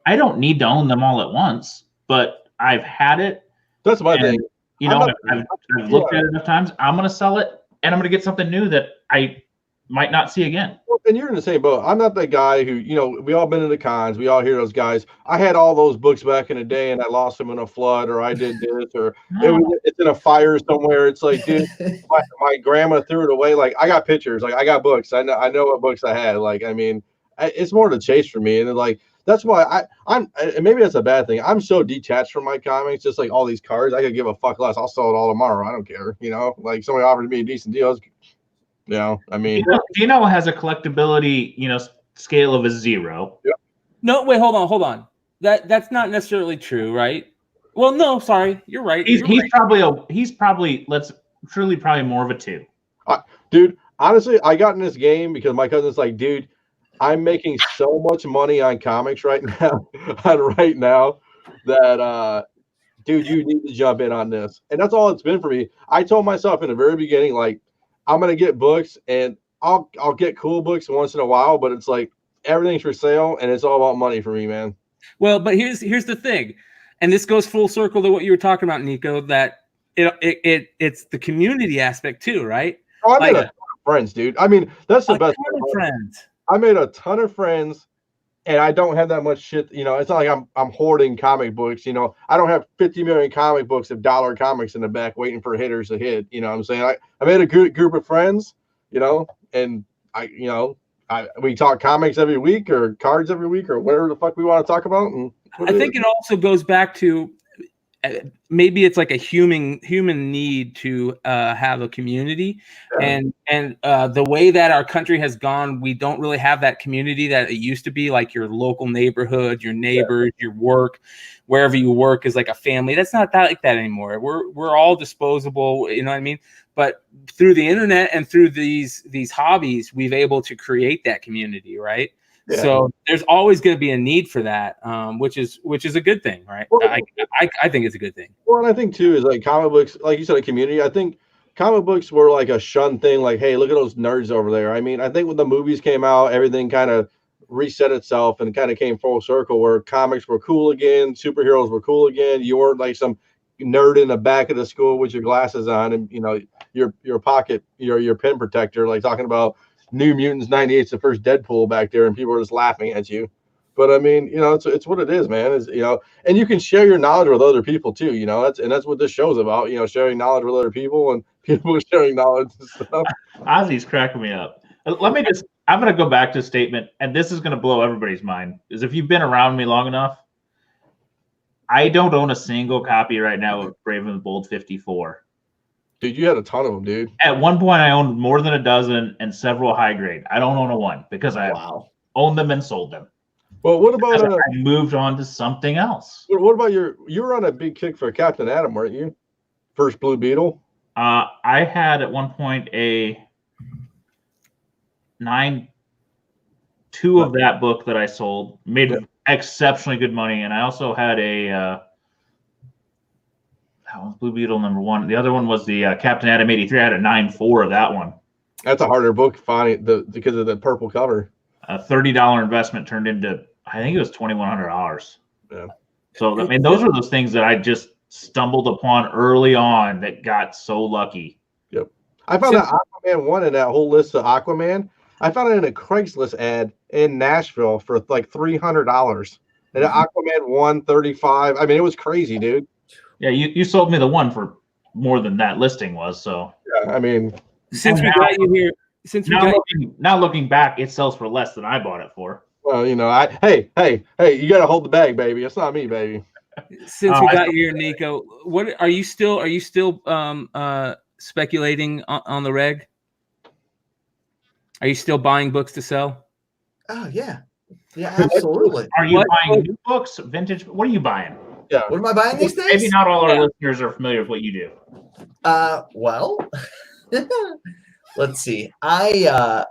I don't need to own them all at once, but I've had it. That's my thing. I've looked at it enough times. I'm going to sell it, and I'm going to get something new that I might not see again. Well, and you're in the same boat. I'm not that guy who, we all been in the cons. We all hear those guys. I had all those books back in the day, and I lost them in a flood, or I did this, or it's in a fire somewhere. It's like, dude, my grandma threw it away. Like, I got pictures. Like, I got books. I know what books I had. Like, I mean, it's more the chase for me. And like, that's why I'm and maybe that's a bad thing. I'm so detached from my comics, just like all these cards. I could give a fuck less. I'll sell it all tomorrow. I don't care. Like somebody offers me a decent deal. I mean, Deno has a collectability, scale of a 0. Yep. No, wait, hold on. That's not necessarily true, right? Well, no, sorry, you're right. He's probably probably more of a 2. Dude, honestly, I got in this game because my cousin's like, dude, I'm making so much money on comics right now, that dude, you need to jump in on this. And that's all it's been for me. I told myself in the very beginning, like, I'm gonna get books, and I'll get cool books once in a while, but it's like everything's for sale, and it's all about money for me, man. Well, but here's the thing, and this goes full circle to what you were talking about, Nico. That it's the community aspect too, right? Oh, I made a ton of friends, dude. I mean, that's the best. Friends. I made a ton of friends, and I don't have that much shit. It's not like I'm hoarding comic books. I don't have 50 million comic books of dollar comics in the back waiting for hitters to hit. You know what I'm saying? I made a good group of friends, and we talk comics every week or cards every week or whatever the fuck we want to talk about. And I think it also goes back to maybe it's like a human need to have a community, and the way that our country has gone, we don't really have that community that it used to be, like your local neighborhood, your neighbors, your work, wherever you work is like a family. That's not like that anymore. We're all disposable, you know what I mean? But through the internet and through these hobbies, we've able to create that community, right? Yeah. So there's always going to be a need for that, which is a good thing, right? Well, I think it's a good thing. Well, and I think too is like comic books, like you said, a community. I think comic books were like a shunned thing. Like, hey, look at those nerds over there. I mean, I think when the movies came out, everything kind of reset itself and kind of came full circle where comics were cool again, superheroes were cool again. You weren't like some nerd in the back of the school with your glasses on and your pocket, your pen protector, like talking about New Mutants 98's the first Deadpool back there, and people are just laughing at you. But I mean, it's what it is, man. And you can share your knowledge with other people too. That's what this show's about. Sharing knowledge with other people and people sharing knowledge and stuff. Ozzy's cracking me up. I'm gonna go back to a statement, and this is gonna blow everybody's mind. Is if you've been around me long enough, I don't own a single copy right now of Brave and the Bold 54. Dude, you had a ton of them, dude. At one point, I owned more than a dozen and several high grade. I don't own a one because I owned them and sold them. Well, what about I moved on to something else. What about you were on a big kick for Captain Adam, weren't you? First Blue Beetle. I had at one point a 9.2 of that book that I sold, made exceptionally good money, and I also had a that was Blue Beetle #1. The other one was the Captain Adam 83. I had a 9.4 of that one. That's a harder book finding because of the purple cover. A $30 investment turned into, I think it was $2,100. Yeah. So I mean, those are those things that I just stumbled upon early on that got so lucky. Yep. I found that Aquaman 1 in that whole list of Aquaman. I found it in a Craigslist ad in Nashville for like $300. And Aquaman 1 $35. I mean, it was crazy, dude. Yeah, you sold me the one for more than that listing was. So yeah, I mean, since we got you here, now looking back, it sells for less than I bought it for. Well, you know, hey, you got to hold the bag, baby. It's not me, baby. Since we got you here, Nico, what are you still speculating on the reg? Are you still buying books to sell? Oh yeah, absolutely. Are you buying new books, vintage? What are you buying? Yeah. What am I buying these days? Maybe not all our listeners are familiar with what you do. Well, let's see. I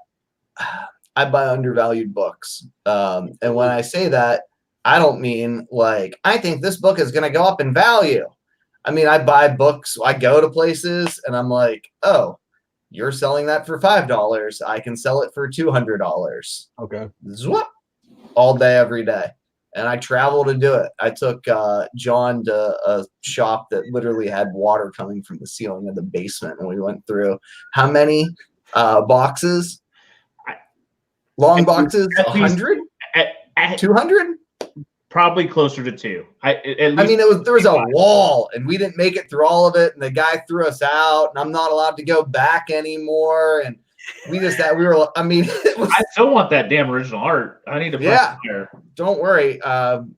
buy undervalued books. And when I say that, I don't mean like, I think this book is going to go up in value. I mean, I buy books, I go to places and I'm like, oh, you're selling that for $5. I can sell it for $200. Okay. Zwoop, all day, every day. And I travel to do it. I took John to a shop that literally had water coming from the ceiling of the basement. And we went through how many boxes? Long boxes? 100? 200? Probably closer to 2. I mean, there was a wall, and we didn't make it through all of it. And the guy threw us out, and I'm not allowed to go back anymore. And I still want that damn original art. I need to find it there. Don't worry. I'll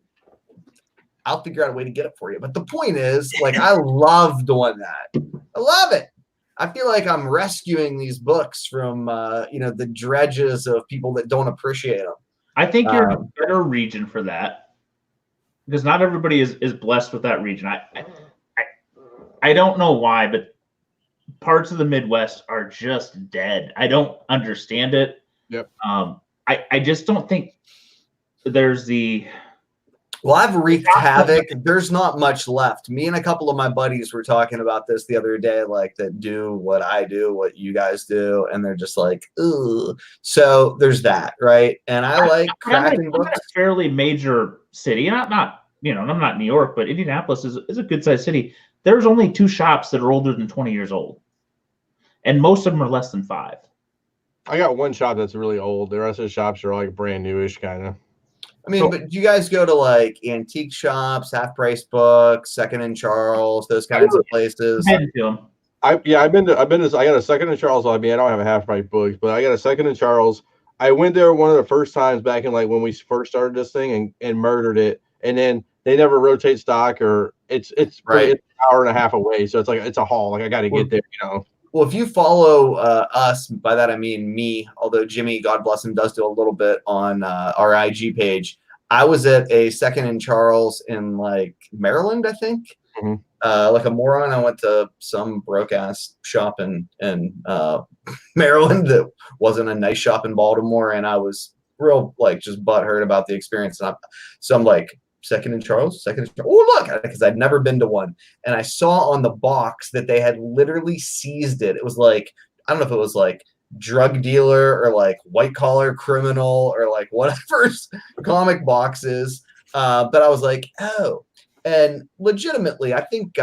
figure out a way to get it for you. But the point is, like, I love doing that. I love it. I feel like I'm rescuing these books from, the dredges of people that don't appreciate them. I think you're in a better region for that because not everybody is blessed with that region. I don't know why, but parts of the Midwest are just dead. I don't understand it. Yep. I just don't think there's the. Well, I've wreaked havoc. There's not much left. Me and a couple of my buddies were talking about this the other day, like that do what I do, what you guys do, and they're just like, ooh. So there's that, right? And I like cracking books. I'm in a fairly major city, I'm not New York, but Indianapolis is a good sized city. There's only 2 shops that are older than 20 years old, and most of them are less than 5. I got one shop that's really old. The rest of the shops are like brand newish, kind of. I mean, but do you guys go to like antique shops, half price books, Second and Charles, those kinds of places? I've been to. I got a Second and Charles. I mean, I don't have a half price books, but I got a Second and Charles. I went there one of the first times back in like when we first started this thing and murdered it, and then they never rotate stock or it's right. It's an hour and a half away, so it's like it's a haul. Like I got to get there, Well, if you follow us, by that I mean me, although Jimmy, God bless him, does do a little bit on our IG page. I was at a Second and Charles in like Maryland, I think. Mm-hmm. Like a moron, I went to some broke ass shop in Maryland that wasn't a nice shop in Baltimore, and I was real like just butthurt about the experience. And I'm like, Second and Charles. Oh, look, because I'd never been to one. And I saw on the box that they had literally seized it. It was like, I don't know if it was like drug dealer or like white collar criminal or like whatever comic boxes. But I was like, oh. And legitimately, I think,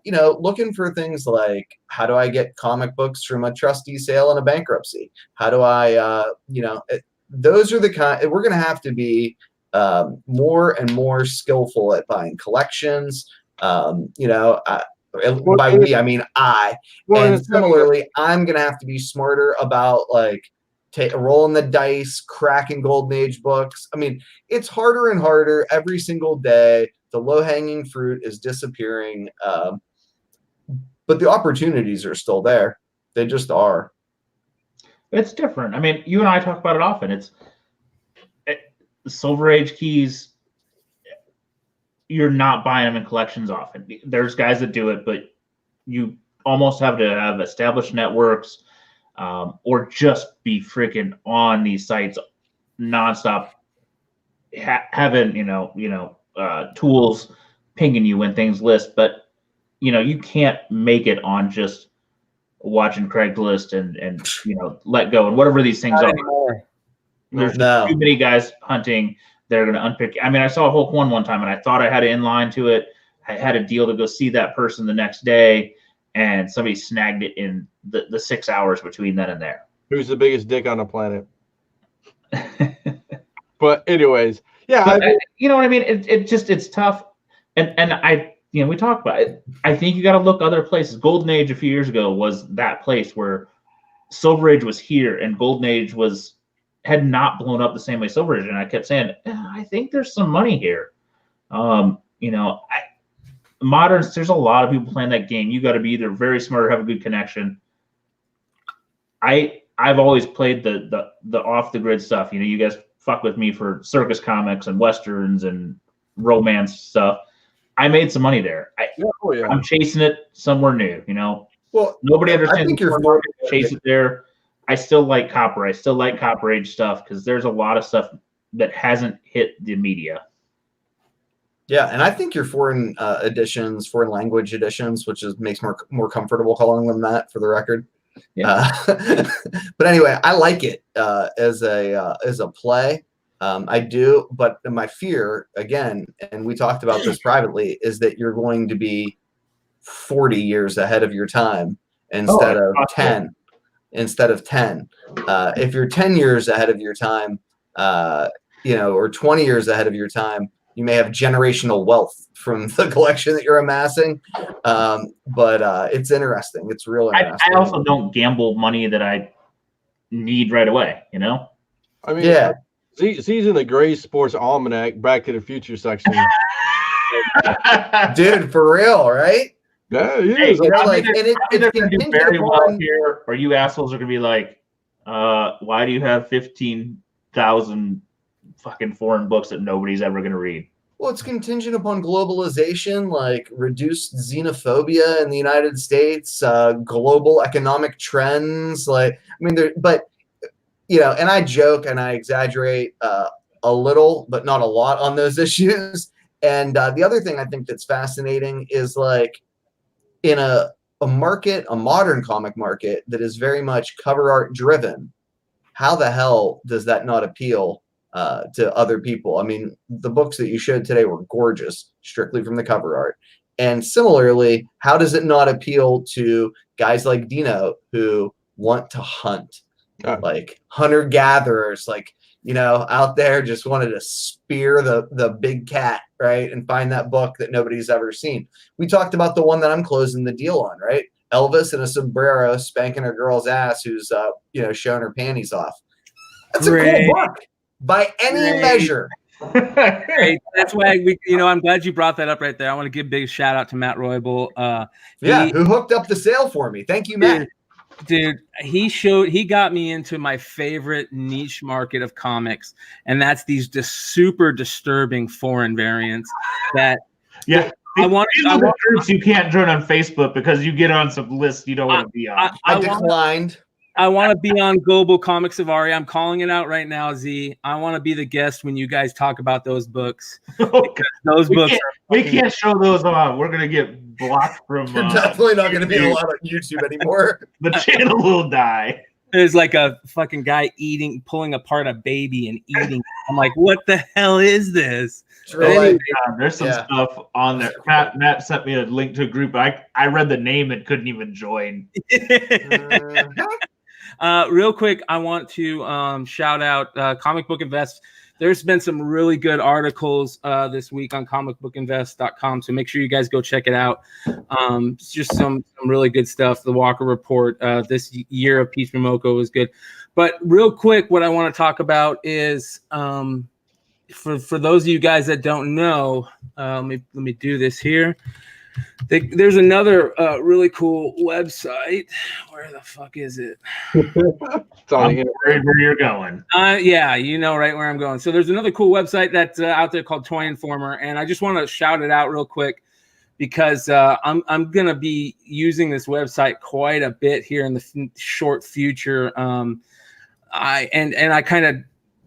looking for things like, how do I get comic books from a trustee sale in a bankruptcy? How do I, those are the kind, we're going to have to be more and more skillful at buying collections. By we, I mean I. And similarly, I'm gonna have to be smarter about like rolling the dice, cracking golden age books. I mean, it's harder and harder every single day. The low hanging fruit is disappearing. but the opportunities are still there. They just are. It's different. I mean, you and I talk about it often. The Silver Age keys, you're not buying them in collections often. There's guys that do it, but you almost have to have established networks, or just be freaking on these sites nonstop, having tools pinging you when things list. But you can't make it on just watching Craigslist and let go and whatever these things are. There's too many guys hunting that are going to unpick. I mean, I saw a Hulk one time, and I thought I had an inline to it. I had a deal to go see that person the next day, and somebody snagged it in the 6 hours between then and there. Who's the biggest dick on the planet? But anyways, yeah, you know what I mean. It's tough, and we talked about it. I think you got to look other places. Golden Age a few years ago was that place where Silver Age was here, and Golden Age had not blown up the same way Silver Age. And I kept saying, I think there's some money here. Moderns, there's a lot of people playing that game. You got to be either very smart or have a good connection. I've always played the off the grid stuff. You guys fuck with me for circus comics and westerns and romance stuff. I made some money there. I'm chasing it somewhere new. Well, nobody understands. I think you're chase it there. I still like Copper. I still like Copper Age stuff because there's a lot of stuff that hasn't hit the media. Yeah, and I think your foreign editions, foreign language editions, which makes more comfortable calling them that, for the record. Yeah. But anyway, I like it as a play. I do, but my fear, again, and we talked about this privately, is that you're going to be 40 years ahead of your time instead of 10. If you're 10 years ahead of your time, or 20 years ahead of your time, you may have generational wealth from the collection that you're amassing. But it's interesting. It's real interesting. I also don't gamble money that I need right away, I mean, yeah. Z's in the Gray Sports Almanac, Back to the Future section. Dude, for real, right? Yeah, he is. It's going to do very well here, or you assholes are going to be like, why do you have 15,000 fucking foreign books that nobody's ever going to read? Well, it's contingent upon globalization, like reduced xenophobia in the United States, global economic trends. And I joke and I exaggerate a little, but not a lot on those issues. And the other thing I think that's fascinating is in a market, a modern comic market that is very much cover art driven, how the hell does that not appeal to other people? I mean, the books that you showed today were gorgeous, strictly from the cover art. And similarly, how does it not appeal to guys like Deno who want to hunt, like hunter-gatherers, out there just wanted to spear the big cat, right, and find that book that nobody's ever seen. We talked about the one that I'm closing the deal on, right? Elvis in a sombrero spanking a girl's ass who's showing her panties off. That's a cool book by any measure. Hey, that's why I'm glad you brought that up right there. I want to give a big shout out to Matt Roybal. Who hooked up the sale for me. Thank you, Matt. Dude, he got me into my favorite niche market of comics, and that's these super disturbing foreign variants that I want groups you can't join on Facebook because you get on some lists you don't want to be on. I declined. I want to be on Global Comic Safari. I'm calling it out right now, Z. I want to be the guest when you guys talk about those books. Those books. We can't show those on. We're gonna get blocked from. Definitely not gonna be allowed on YouTube anymore. The channel will die. There's like a fucking guy pulling apart a baby and eating. I'm like, what the hell is this? Anyway, there's some stuff on there. Matt sent me a link to a group. I read the name and couldn't even join. Real quick, I want to shout out Comic Book Invest. There's been some really good articles this week on comicbookinvest.com, so make sure you guys go check it out. It's just some really good stuff. The Walker Report this year of Peach Momoko was good. But real quick, what I want to talk about is for those of you guys that don't know, let me do this here. There's another really cool website. Where the fuck is it? I'm worried where you're going. Yeah, you know right where I'm going. So there's another cool website that's out there called Toy Informer, and I just want to shout it out real quick because I'm gonna be using this website quite a bit here in the short future.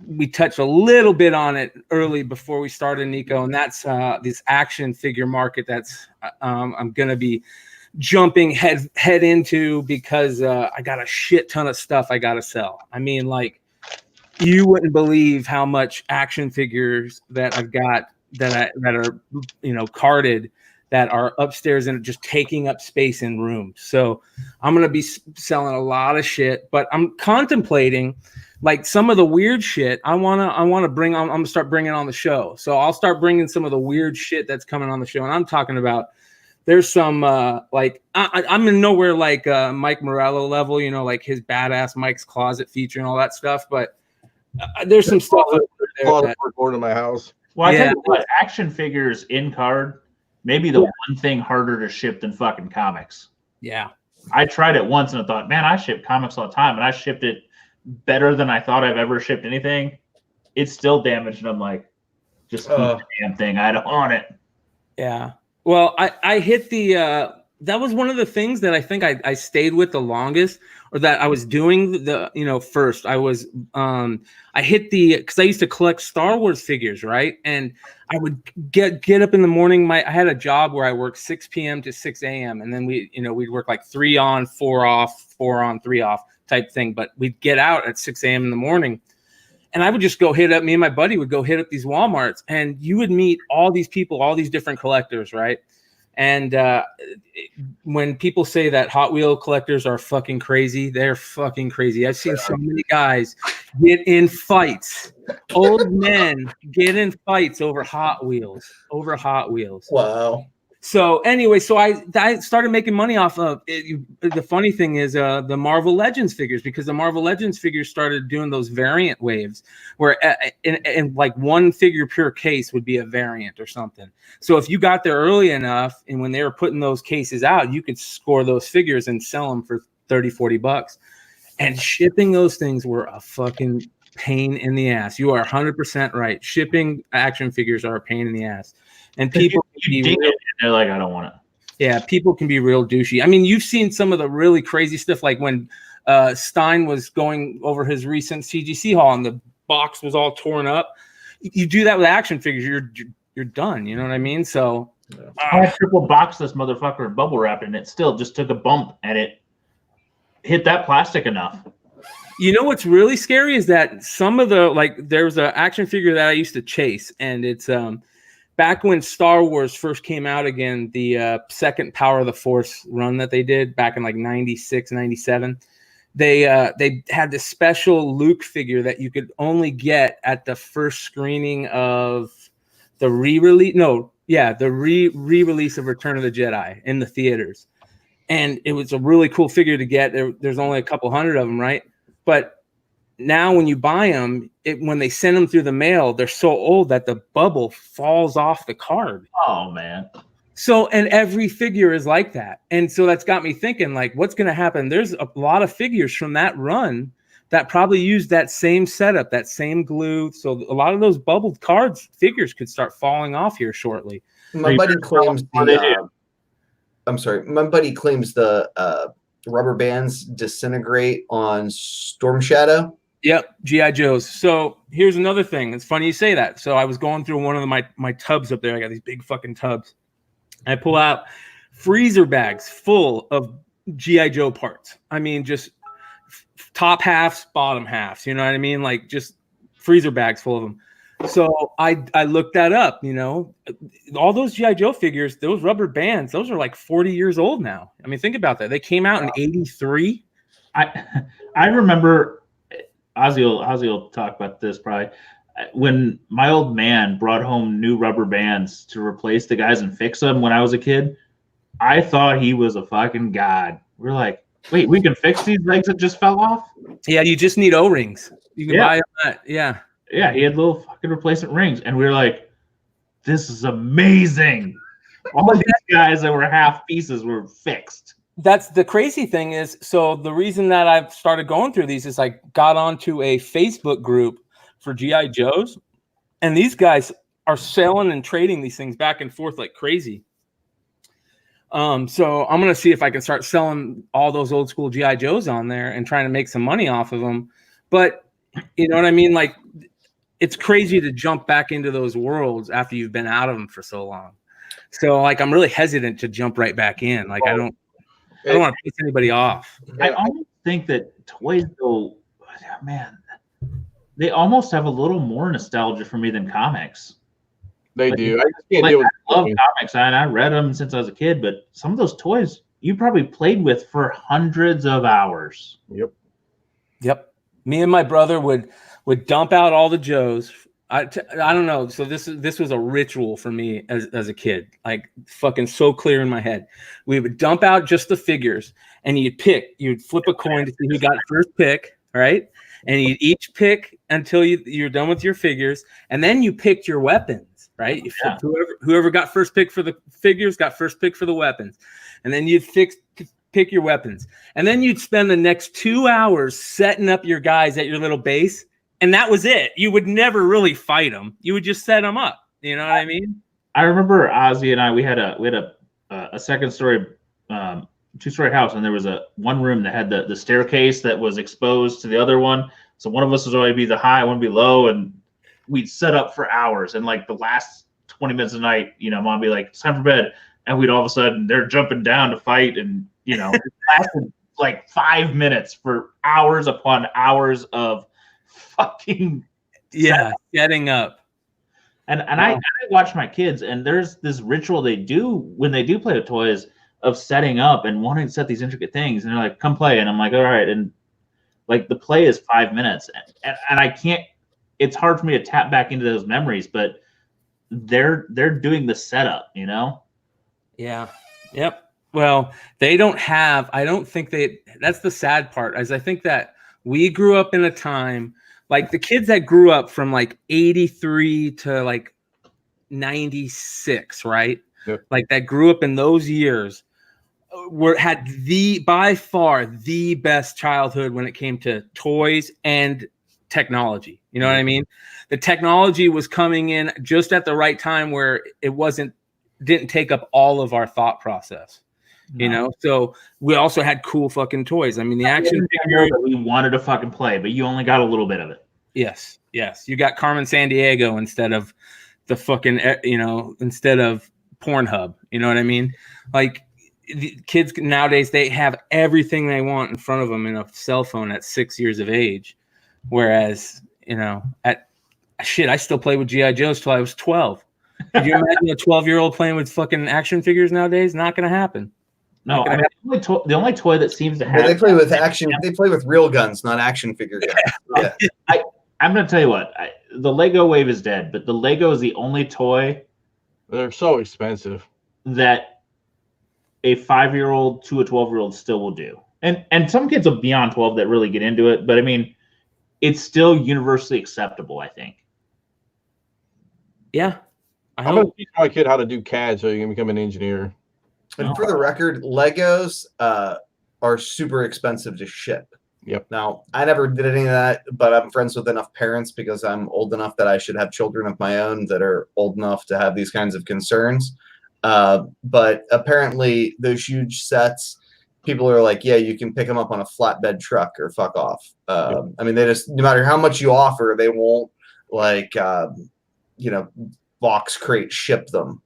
We touched a little bit on it early before we started, Nico, and that's this action figure market that's I'm going to be jumping head into because I got a shit ton of stuff I got to sell. I mean, like, you wouldn't believe how much action figures that I've got that are, you know, carded that are upstairs and just taking up space in rooms. So I'm going to be selling a lot of shit, but I'm contemplating like some of the weird shit I want to bring on. I'm going to start bringing on the show. So I'll start bringing some of the weird shit that's coming on the show. And I'm talking about, there's some like I'm in nowhere like Mike Morello level, you know, like his badass Mike's Closet feature and all that stuff. But there's some stuff in my house. Well, I tell you what, action figures in card, maybe the one thing harder to ship than fucking comics. Yeah. I tried it once and I thought, man, I ship comics all the time, and I shipped it better than I thought I've ever shipped anything. It's still damaged, and I'm like, just keep the damn thing. I don't want it. Yeah. Well, I hit the that was one of the things that I think I stayed with the longest, or that I was doing the, you know, first. I was I hit the, because I used to collect Star Wars figures, right? And I would get up in the morning. I had a job where I worked 6 p.m. to 6 a.m. and then we'd work like 3 on, 4 off, 4 on, 3 off type thing. But we'd get out at 6 a.m. in the morning. And I would just go hit up, me and my buddy would go hit up these Walmarts, and you would meet all these people, all these different collectors, right? And when people say that Hot Wheel collectors are fucking crazy, they're fucking crazy. I've seen so many guys get in fights, old men get in fights over Hot Wheels. Wow. So anyway, so I started making money off of it. The funny thing is the Marvel Legends figures, because the Marvel Legends figures started doing those variant waves where in like one figure per case would be a variant or something. So if you got there early enough, and when they were putting those cases out, you could score those figures and sell them for $30-$40. And shipping those things were a fucking pain in the ass. You are 100% right. Shipping action figures are a pain in the ass. And people they're like, I don't want it. Yeah, people can be real douchey. I mean, you've seen some of the really crazy stuff, like when Stein was going over his recent CGC haul and the box was all torn up. You do that with action figures, you're done. You know what I mean? So I triple boxed this motherfucker and bubble wrapped it, and it still just took a bump and it hit that plastic enough. You know what's really scary is that some of the, like, there's an action figure that I used to chase, and it's back when Star Wars first came out again, the second Power of the Force run that they did back in like 96, 97, they had this special Luke figure that you could only get at the first screening of the re-release of Return of the Jedi in the theaters. And it was a really cool figure to get. There's only a couple hundred of them, right? But now when you buy them, when they send them through the mail, they're so old that the bubble falls off the card. Oh, man. So, and every figure is like that. And so that's got me thinking, like, what's going to happen? There's a lot of figures from that run that probably used that same setup, that same glue. So a lot of those bubbled cards figures could start falling off here shortly. My buddy claims the rubber bands disintegrate on Storm Shadow. Yep, G.I. Joes. So here's another thing. It's funny you say that. So I was going through one of my tubs up there. I got these big fucking tubs. I pull out freezer bags full of G.I. Joe parts. I mean, just top halves, bottom halves. You know what I mean? Like, just freezer bags full of them. So I looked that up, you know. All those G.I. Joe figures, those rubber bands, those are like 40 years old now. I mean, think about that. They came out in 83. I remember, Ozzy will talk about this probably, when my old man brought home new rubber bands to replace the guys and fix them when I was a kid. I thought he was a fucking god. We're like, wait, we can fix these legs that just fell off? Yeah, you just need O-rings. You can buy that. Yeah. Yeah, he had little fucking replacement rings. And we were like, this is amazing. All of these guys that were half pieces were fixed. That's the crazy thing is, so the reason that I've started going through these is I got onto a Facebook group for GI Joes, and these guys are selling and trading these things back and forth like crazy. So I'm gonna see if I can start selling all those old school GI Joes on there and trying to make some money off of them. But you know what I mean? Like, it's crazy to jump back into those worlds after you've been out of them for so long. So like, I'm really hesitant to jump right back in. Like, I don't want to piss anybody off. I almost think that toys, though, man, they almost have a little more nostalgia for me than comics. They like, do. I just can't deal with I love comics, and I read them since I was a kid, but some of those toys you probably played with for hundreds of hours. Yep. Me and my brother would dump out all the Joes. I don't know. So this was a ritual for me as a kid, like fucking so clear in my head. We would dump out just the figures, and you'd flip a coin to see who got first pick, right? And you'd each pick until you're done with your figures, and then you picked your weapons, right? You flipped whoever got first pick for the figures got first pick for the weapons, and then you'd pick your weapons, and then you'd spend the next 2 hours setting up your guys at your little base. And that was it. You would never really fight them. You would just set them up. You know what I mean? I remember Ozzy and I. We had a second story, 2-story house, and there was one room that had the staircase that was exposed to the other one. So one of us was always be the high, one would be low, and we'd set up for hours. And like the last 20 minutes of the night, Mom would be like, "It's time for bed," and we'd all of a sudden they're jumping down to fight, and it lasted like 5 minutes for hours upon hours of fucking setting up. And I watch my kids, and there's this ritual they do when they do play with toys of setting up and wanting to set these intricate things, and they're like, "Come play," and I'm like, "All right," and like the play is 5 minutes, and I can't. It's hard for me to tap back into those memories, but they're doing the setup, Yeah. Yep. Well, they don't have. I don't think that's the sad part. As I think that we grew up in a time. Like the kids that grew up from like 83 to like 96, right? Yep. Like that grew up in those years had by far the best childhood when it came to toys and technology. You know what I mean? The technology was coming in just at the right time where it didn't take up all of our thought process. No. So we also had cool fucking toys. I mean, the action figure that we wanted to fucking play, but you only got a little bit of it. Yes. You got Carmen Sandiego instead of the fucking, instead of Pornhub. You know what I mean? Like the kids nowadays, they have everything they want in front of them in a cell phone at 6 years of age. Whereas, I still play with GI Joes till I was 12. Could you imagine a 12-year-old playing with fucking action figures nowadays? Not going to happen. No, I mean, the only toy that seems to have they play with action. They play with real guns, not action figure guns. Yeah. I'm going to tell you what. The Lego wave is dead, but the Lego is the only toy. They're so expensive that a 5-year-old to a 12-year-old still will do, and some kids are beyond 12 that really get into it. But I mean, it's still universally acceptable, I think. Yeah, I'm going to teach my kid how to do CAD so he can become an engineer. And for the record, Legos are super expensive to ship. Yep. Now, I never did any of that, but I'm friends with enough parents because I'm old enough that I should have children of my own that are old enough to have these kinds of concerns. But apparently those huge sets, people are like, yeah, you can pick them up on a flatbed truck or fuck off. Yep. I mean, they just, no matter how much you offer, they won't box crate ship them.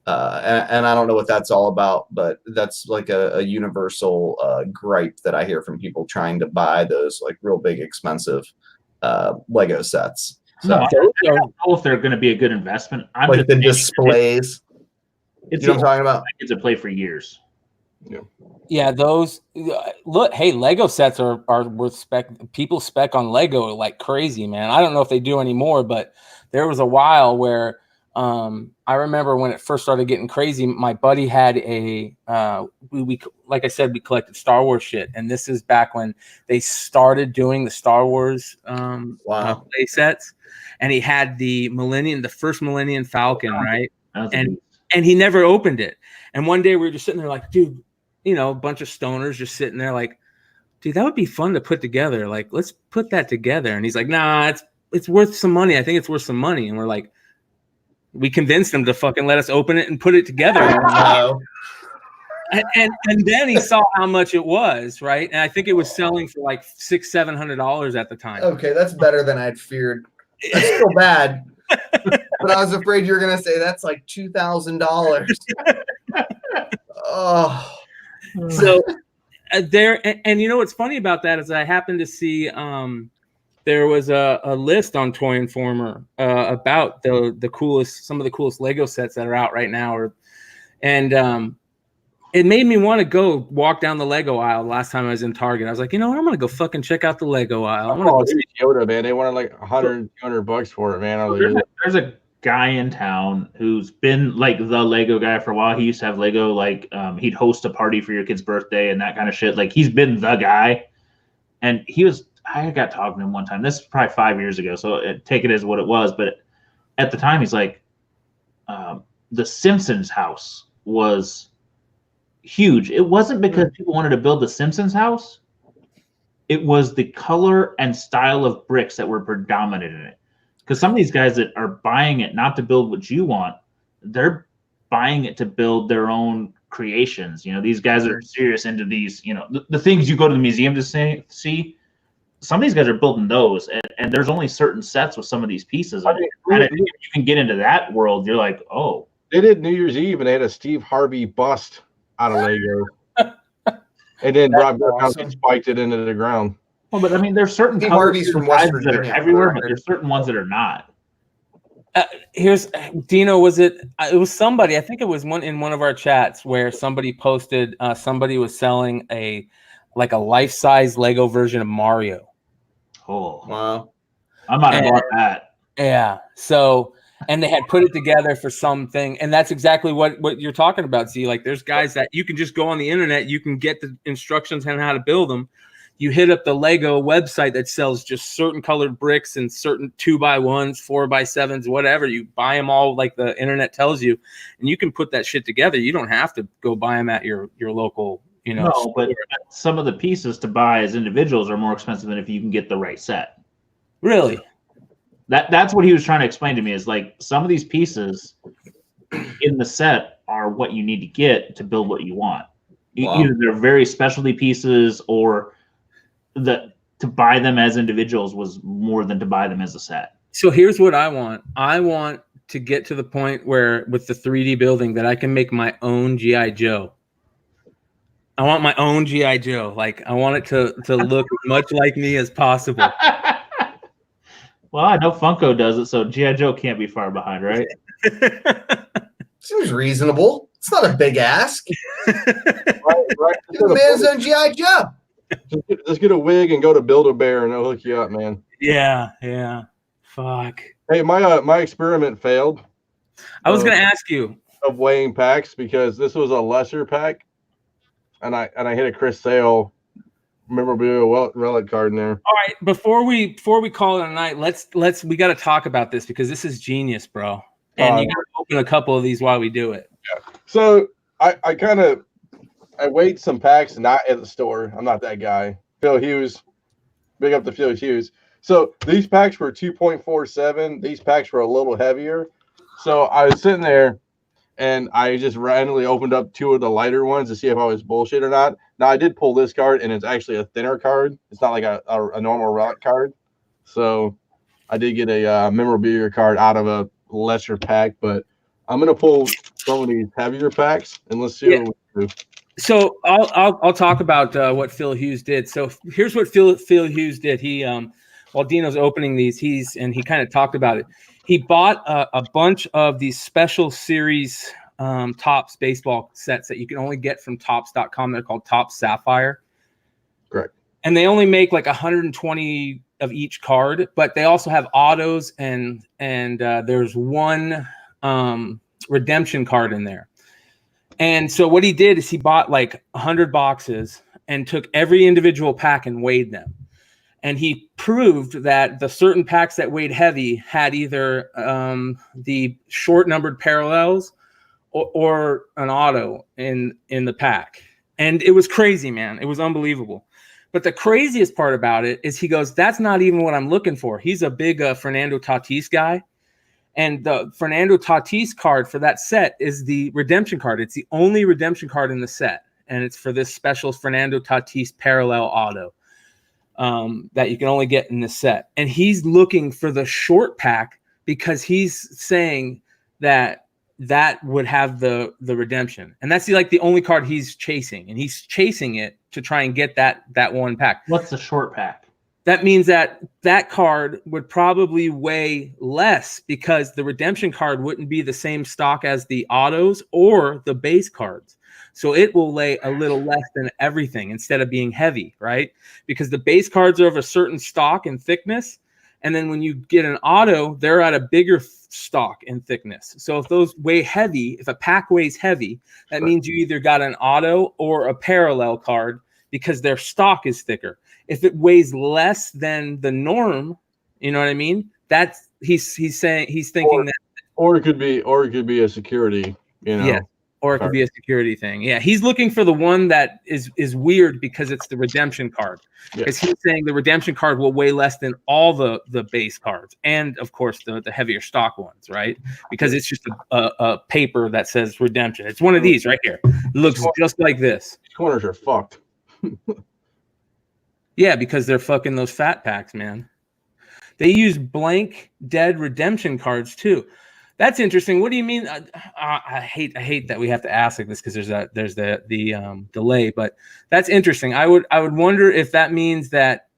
And I don't know what that's all about, but that's like a universal gripe that I hear from people trying to buy those like real big, expensive Lego sets. So, I don't know if they're going to be a good investment. I'm like just the displays. It's you know what I'm talking about? Kids have played for years. Yeah, those look. Hey, Lego sets are worth spec. People spec on Lego like crazy, man. I don't know if they do anymore, but there was a while where I remember when it first started getting crazy. My buddy had we like I said, we collected Star Wars shit, and this is back when they started doing the Star Wars play sets, and he had the first Millennium Falcon, right? and he never opened it. And one day we were just sitting there like, dude, you know, a bunch of stoners just sitting there like, dude, that would be fun to put together. Like, let's put that together. And he's like, nah, it's worth some money. I think it's worth some money. And we're like, we convinced him to fucking let us open it and put it together. No. And then he saw how much it was, right? And I think it was selling for like $600-700 at the time. Okay, that's better than I'd feared. That's still bad. But I was afraid you were gonna say that's like $2,000. Oh. So there, and you know what's funny about that is I happened to see there was a list on Toy Informer about the coolest, some of the coolest Lego sets that are out right now, and it made me want to go walk down the Lego aisle. Last time I was in Target, I was like, you know what, I'm gonna go fucking check out the Lego aisle. I'm gonna go see Yoda, man. They wanted like $100-200 for it, man. There's a guy in town who's been like the Lego guy for a while. He used to have Lego, like he'd host a party for your kid's birthday and that kind of shit. Like he's been the guy, and I got talking to him one time. This is probably 5 years ago, so take it as what it was. But at the time, he's like, the Simpsons house was huge. It wasn't because people wanted to build the Simpsons house. It was the color and style of bricks that were predominant in it. Because some of these guys that are buying it not to build what you want, they're buying it to build their own creations. You know, these guys are serious into these, you know, the things you go to the museum to see. Some of these guys are building those, and there's only certain sets with some of these pieces. And if you can get into that world, you're like, oh. They did New Year's Eve, and they had a Steve Harvey bust out of Lego. And then Rob Gronkowski spiked it into the ground. Well, but I mean, there's certain Harvey's from West that are Virginia, everywhere, but there's certain ones that are not. Here's Deno. Was it was somebody, I think it was in one of our chats where somebody posted somebody was selling a life-size Lego version of Mario. Oh wow. I might have bought that. Yeah. So, and they had put it together for something, and that's exactly what you're talking about. See, like there's guys that you can just go on the internet, you can get the instructions on how to build them. You hit up the Lego website that sells just certain colored bricks and certain 2x1s, 4x7s, whatever. You buy them all like the internet tells you, and you can put that shit together. You don't have to go buy them at your local, you know. No, but some of the pieces to buy as individuals are more expensive than if you can get the right set. Really? That's what he was trying to explain to me, is like some of these pieces in the set are what you need to get to build what you want. Wow. Either they're very specialty pieces, or to buy them as individuals was more than to buy them as a set. So here's what I want. I want to get to the point where with the 3D building that I can make my own G.I. Joe. I want my own G.I. Joe. Like I want it to look as much like me as possible. Well, I know Funko does it, so G.I. Joe can't be far behind, right? Seems reasonable. It's not a big ask. Right. Give the man's own G.I. Joe. Just get a wig and go to Build-A-Bear, and they'll hook you up, man. Yeah. Fuck. Hey, my experiment failed. I was gonna ask you of weighing packs, because this was a lesser pack, and I hit a Chris Sale memorabilia relic card in there. All right, before we call it a night, we got to talk about this because this is genius, bro. And you got to open a couple of these while we do it. Yeah. So I weighed some packs, not at the store. I'm not that guy. Phil Hughes, big up to Phil Hughes. So these packs were 2.47. These packs were a little heavier. So I was sitting there, and I just randomly opened up two of the lighter ones to see if I was bullshit or not. Now, I did pull this card, and it's actually a thinner card. It's not like a normal relic card. So I did get a memorabilia card out of a lesser pack, but I'm going to pull some of these heavier packs, and let's see what we do. So I'll talk about what Phil Hughes did. So here's what Phil Hughes did. He while Deno's opening these, he kind of talked about it. He bought a bunch of these special series Topps baseball sets that you can only get from Topps.com. They're called Topps Sapphire. Correct. And they only make like 120 of each card, but they also have autos and there's one redemption card in there. And so what he did is he bought like 100 boxes and took every individual pack and weighed them. And he proved that the certain packs that weighed heavy had either the short numbered parallels or an auto in the pack. And it was crazy, man. It was unbelievable. But the craziest part about it is he goes, that's not even what I'm looking for. He's a big Fernando Tatis guy. And the Fernando Tatis card for that set is the redemption card. It's the only redemption card in the set. And it's for this special Fernando Tatis parallel auto that you can only get in this set. And he's looking for the short pack because he's saying that would have the redemption. And that's the only card he's chasing. And he's chasing it to try and get that one pack. What's the short pack? That means that card would probably weigh less because the redemption card wouldn't be the same stock as the autos or the base cards. So it will weigh a little less than everything instead of being heavy, right? Because the base cards are of a certain stock and thickness. And then when you get an auto, they're at a bigger stock and thickness. So if those weigh heavy, if a pack weighs heavy, that means you either got an auto or a parallel card because their stock is thicker. If it weighs less than the norm, you know what I mean? That's he's thinking that, or it could be a security, yeah, or it could be a security thing. Yeah, he's looking for the one that is weird because it's the redemption card. Because he's saying the redemption card will weigh less than all the base cards, and of course the heavier stock ones, right? Because it's just a paper that says redemption. It's one of these right here. It looks just like this. These corners are fucked. Yeah, because they're fucking those fat packs, man. They use blank dead redemption cards too. That's interesting. What do you mean? I hate that we have to ask like this because there's the delay, but that's interesting. I would wonder if that means that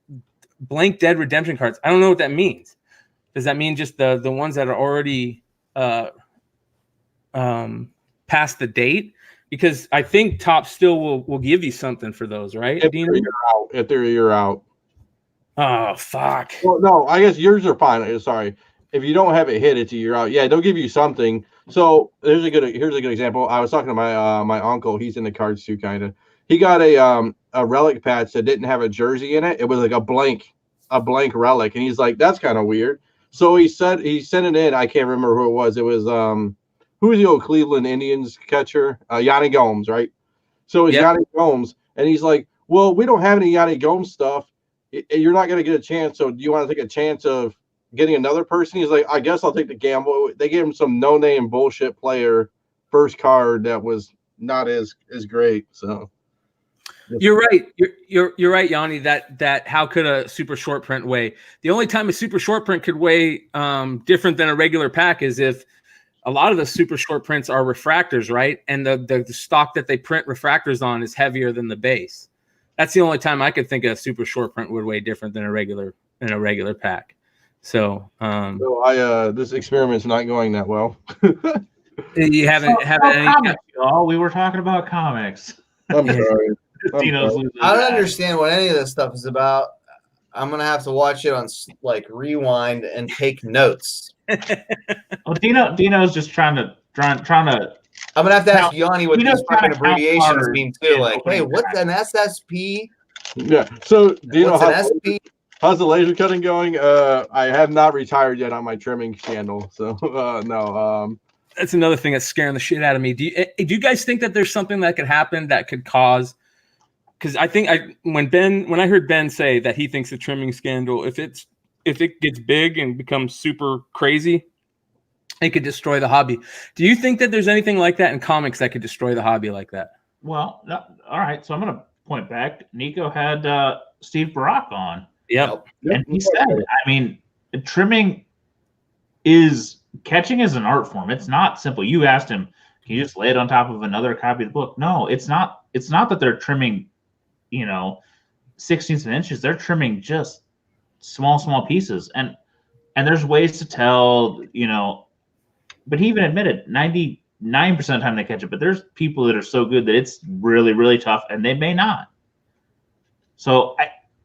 blank dead redemption cards. I don't know what that means. Does that mean just the ones that are already past the date? Because I think Top still will give you something for those, right? If you're out. Oh fuck. Well, no, I guess yours are fine. Sorry. If you don't have it hit, it's a year out. Yeah, they'll give you something. So here's a good example. I was talking to my uncle. He's in the cards too, kind of. He got a relic patch that didn't have a jersey in it. It was like a blank relic, and he's like, that's kind of weird. So he sent it in. I can't remember who it was. It was who was the old Cleveland Indians catcher? Yanni Gomes, right? So it's Yanni Gomes, and he's like, well, we don't have any Yanni Gomes stuff. You're not going to get a chance. So do you want to take a chance of getting another person? He's like, I guess I'll take the gamble. They gave him some no-name bullshit player first card that was not as great. So you're right. You're right, Yanni. That how could a super short print weigh? The only time a super short print could weigh different than a regular pack is if a lot of the super short prints are refractors, right? And the stock that they print refractors on is heavier than the base. That's the only time I could think a super short print would weigh different than a regular pack. So this experiment's not going that well. You haven't any comics, y'all. We were talking about comics. I'm sorry. I don't understand what any of this stuff is about. I'm gonna have to watch it on rewind and take notes. Well, Dino's just trying to. I'm gonna have to ask Yanni what these fucking abbreviations mean too. Like, hey, what's an SSP? Yeah. So Dino, what's an SP? How's the laser cutting going? I have not retired yet on my trimming scandal. So no. That's another thing that's scaring the shit out of me. Do you guys think that there's something that could happen that could cause? Because I think when I heard Ben say that he thinks the trimming scandal, if it gets big and becomes super crazy, it could destroy the hobby. Do you think that there's anything like that in comics that could destroy the hobby like that? Well, all right. So I'm going to point back. Nico had Steve Borock on. Yep. And he said, I mean, catching is an art form. It's not simple. You asked him, can you just lay it on top of another copy of the book? No, it's not. It's not that they're trimming, 16ths of inches. They're trimming just small pieces. And there's ways to tell, but he even admitted 99% of the time they catch it. But there's people that are so good that it's really, really tough, and they may not. So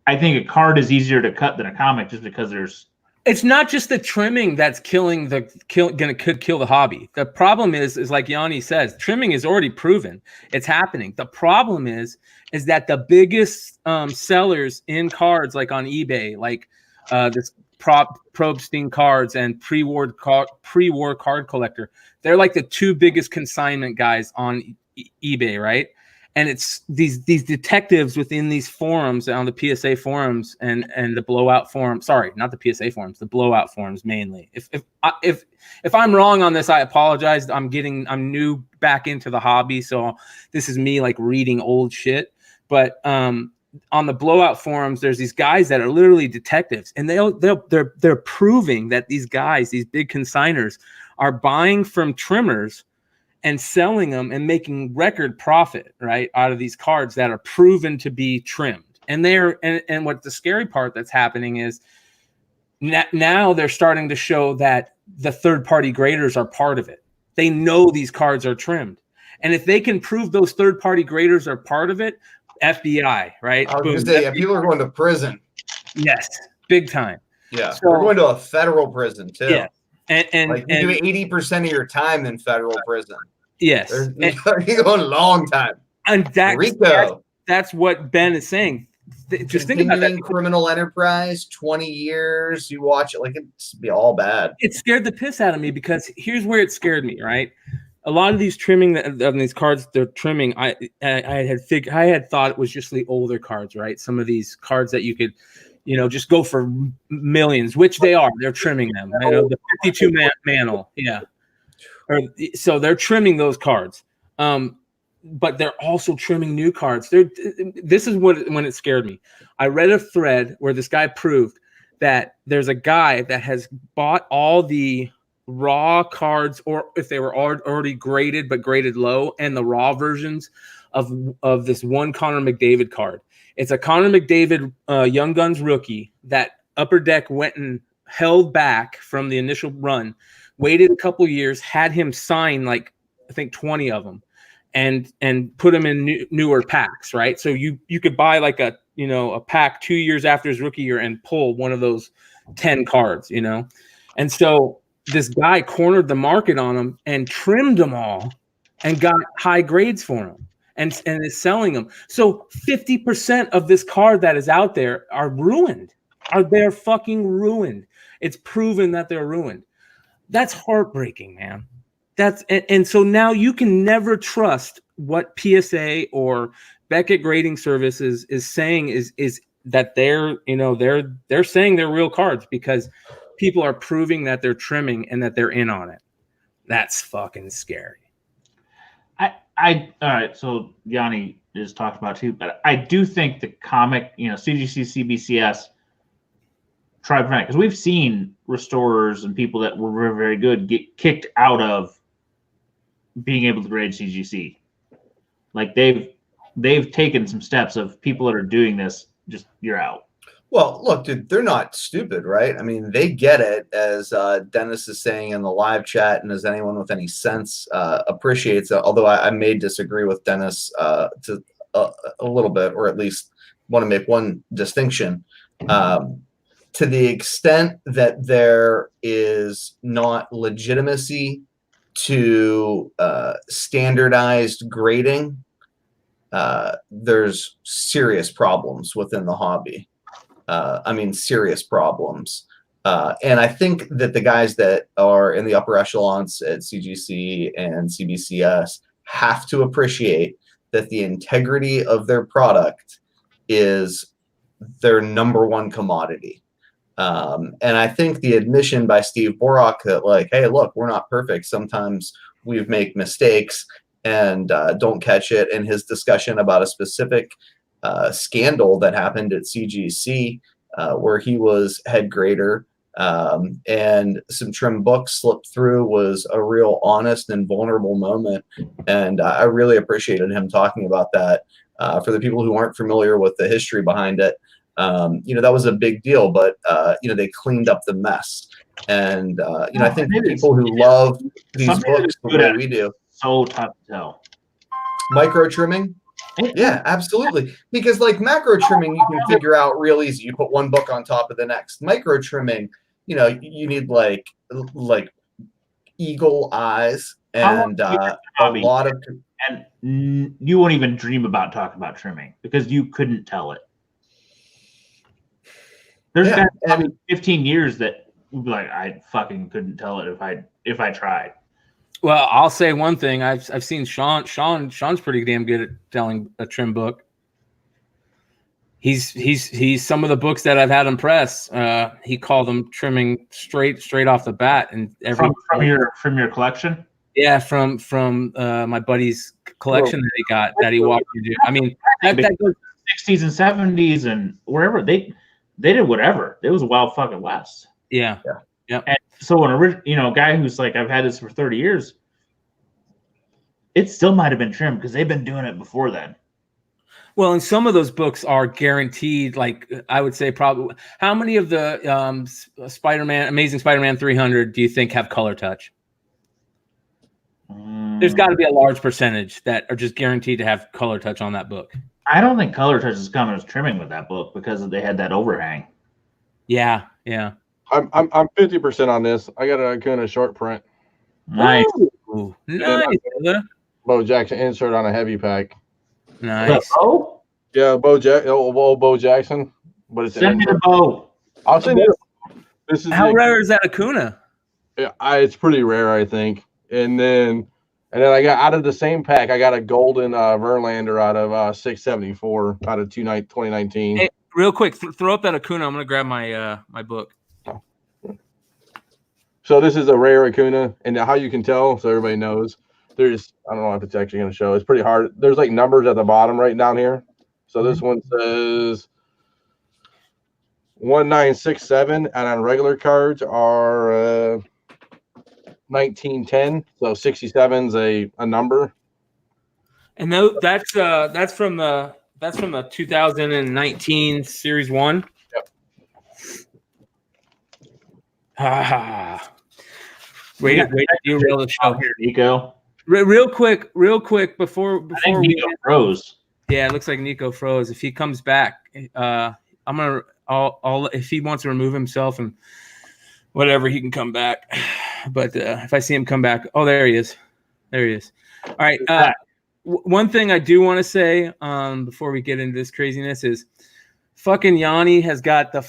I think a card is easier to cut than a comic just because it's not just the trimming that's could kill the hobby. The problem is like Yanni says, trimming is already proven. It's happening. The problem is that the biggest sellers in cards, like on eBay, like this Probstein Cards and Pre-War Card Collector. They're like the two biggest consignment guys on eBay, right? And it's these detectives within these forums, on the PSA forums and the blowout forum. Sorry, not the PSA forums, the blowout forums mainly. If I'm wrong on this, I apologize. I'm new back into the hobby, so this is me like reading old shit. But on the blowout forums, there's these guys that are literally detectives, and they're proving that these guys, these big consigners, are buying from trimmers and selling them and making record profit, right, out of these cards that are proven to be trimmed. And and what the scary part that's happening is now they're starting to show that the third-party graders are part of it. They know these cards are trimmed. And if they can prove those third-party graders are part of it, FBI, right? I was going to say, yeah, people are going to prison. Yes, big time. Yeah, so, we're going to a federal prison, too. Yeah. And like you do 80% of your time in federal prison. Yes. You're going a long time. And that's what Ben is saying. Just think about that. Criminal enterprise, 20 years. You watch it, like it's be all bad. It scared the piss out of me because here's where it scared me, right? A lot of these trimming of these cards, they're trimming. I had thought it was just the older cards, right? Some of these cards that you could, just go for millions, which they are. They're trimming them. The 52 mantle, yeah. So they're trimming those cards, but they're also trimming new cards. This is when it scared me. I read a thread where this guy proved that there's a guy that has bought all the raw cards, or if they were already graded but graded low, and the raw versions of this one Connor McDavid card. It's a Connor McDavid Young Guns rookie that Upper Deck went and held back from the initial run, waited a couple years, had him sign like I think 20 of them, and put them in newer packs, right? So you could buy like a pack 2 years after his rookie year and pull one of those 10 cards, And so this guy cornered the market on them and trimmed them all and got high grades for them. And is selling them. So 50% of this card that is out there are ruined. They're fucking ruined. It's proven that they're ruined. That's heartbreaking, man. And so now you can never trust what PSA or Beckett Grading Services is saying is that they're saying they're real cards, because people are proving that they're trimming and that they're in on it. That's fucking scary. All right, so Yanni just talked about too, but I do think the comic, CGC, CBCS try to prevent, because we've seen restorers and people that were very, very good get kicked out of being able to grade CGC. Like they've taken some steps of people that are doing this, just you're out. Well, look, dude, they're not stupid, right? I mean, they get it, as Dennis is saying in the live chat, and as anyone with any sense appreciates it, although I may disagree with Dennis to a little bit, or at least want to make one distinction. To the extent that there is not legitimacy to standardized grading, there's serious problems within the hobby. Serious problems. And I think that the guys that are in the upper echelons at CGC and CBCS have to appreciate that the integrity of their product is their number one commodity. And I think the admission by Steve Borock that, like, hey, look, we're not perfect. Sometimes we make mistakes and don't catch it. And his discussion about a specific scandal that happened at CGC where he was head grader and some trim books slipped through was a real honest and vulnerable moment. And I really appreciated him talking about that. For the people who aren't familiar with the history behind it, that was a big deal, but they cleaned up the mess. And I think people who love these books the way we do. So tough to tell. Micro trimming. Yeah, absolutely. Because like macro trimming, you can figure out real easy. You put one book on top of the next. Micro trimming, you need like eagle eyes and a lot of. And you won't even dream about talking about trimming because you couldn't tell it. There's Yeah, been 15 years that like I fucking couldn't tell it if I tried. Well, I'll say one thing. I've seen Sean. Sean's pretty damn good at telling a trim book. He's some of the books that I've had him press. He called them trimming straight off the bat, and from your collection. Yeah, from my buddy's collection that he walked me to. I mean, that goes 60s and 70s and wherever they did whatever. It was a wild fucking west. Yeah. And so a guy who's like, I've had this for 30 years, it still might have been trimmed because they've been doing it before then. Well, and some of those books are guaranteed. Like I would say, probably how many of the Amazing Spider-Man 300 do you think have color touch? There's got to be a large percentage that are just guaranteed to have color touch on that book. I don't think color touch is coming as trimming with that book because they had that overhang. Yeah. I'm 50% on this. I got a Acuna short print. Nice. Ooh, nice. Bo Jackson insert on a heavy pack. Nice. Bo? Yeah, Bo Jackson. But it's send me the Bo. I'll send you. This is how rare is that Acuna? Yeah, it's pretty rare, I think. And then I got out of the same pack, I got a golden Verlander out of 674 out of 2019. Hey, real quick, throw up that Acuna. I'm gonna grab my my book. So this is a rare Acuna, and how you can tell, so everybody knows, there's, I don't know if it's actually going to show. It's pretty hard. There's like numbers at the bottom right down here. So this one says 1967, and on regular cards are 1910. So 67's a number. And that's from the 2019 Series 1. Yep. Wait to derail the show here, Nico. Real quick before I think Nico froze. Yeah, it looks like Nico froze. If he comes back, I'll if he wants to remove himself and whatever, he can come back. But if I see him come back, oh, there he is. All right. One thing I do want to say before we get into this craziness is fucking Yanni has got the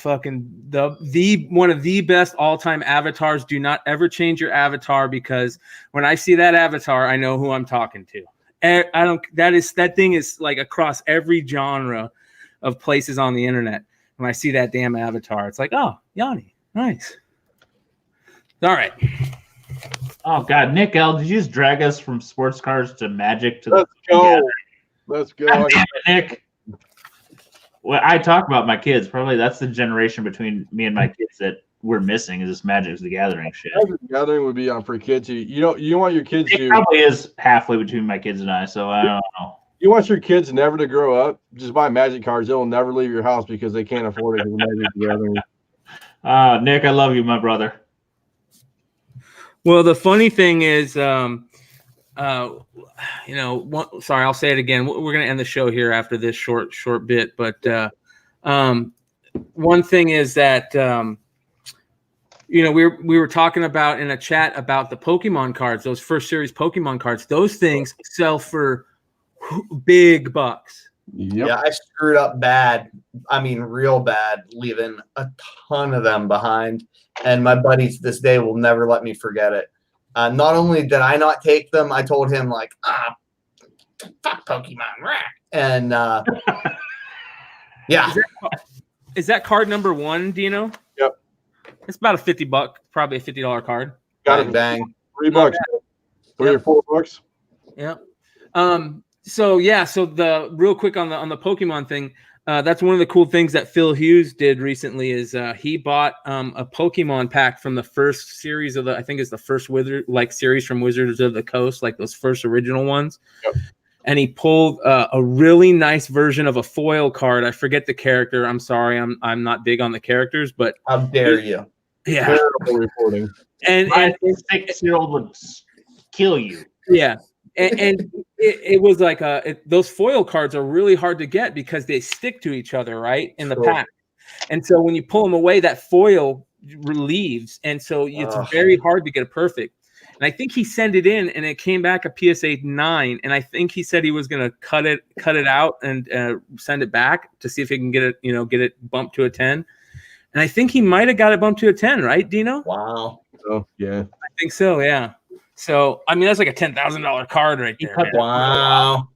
one of the best all-time avatars. Do not ever change your avatar, because when I see that avatar, I know who I'm talking to. That thing is like across every genre of places on the internet. When I see that damn avatar, it's like, oh, Yanni, nice. All right. Oh God, Nick L, did you just drag us from sports cars to Magic to Let's go. God damn it, Nick. Well, I talk about my kids. Probably that's the generation between me and my kids that we're missing, is this Magic the Gathering shit. Magic the Gathering would be on for kids. You want your kids it probably is halfway between my kids and I, so I don't know. You want your kids never to grow up, just buy Magic cards. They'll never leave your house because they can't afford it. Magic the Gathering. Nick, I love you, my brother. Well, the funny thing is, sorry, I'll say it again. We're going to end the show here after this short bit. But one thing is that, we were talking about in a chat about the Pokemon cards, those first series Pokemon cards. Those things sell for big bucks. Yep. Yeah, I screwed up bad. I mean, real bad, leaving a ton of them behind. And my buddies this day will never let me forget it. Not only did I not take them, I told him like, fuck Pokemon. And yeah. Is that card number 1, Deno? Yep. It's about $50, probably a $50 card. Got it. Bang. $3. 3 or 4 bucks. Yeah. So the real quick on the Pokemon thing, that's one of the cool things that Phil Hughes did recently is he bought a Pokemon pack from the first series of I think it's the first series from Wizards of the Coast, like those first original ones. Yep. And he pulled a really nice version of a foil card. I forget the character. I'm sorry, I'm not big on the characters, but how dare you? Yeah. Terrible reporting. And 6-year-old would kill you. Yeah. And it was like those foil cards are really hard to get because they stick to each other, right, in the pack. And so when you pull them away, that foil relieves, and so it's very hard to get a perfect. And I think he sent it in, and it came back a PSA 9. And I think he said he was going to cut it out and send it back to see if he can get it bumped to a 10. And I think he might have got it bumped to a 10, right, Deno? Wow. Oh, yeah. I think so, yeah. So, I mean, that's like a $10,000 card right there. Man. Wow.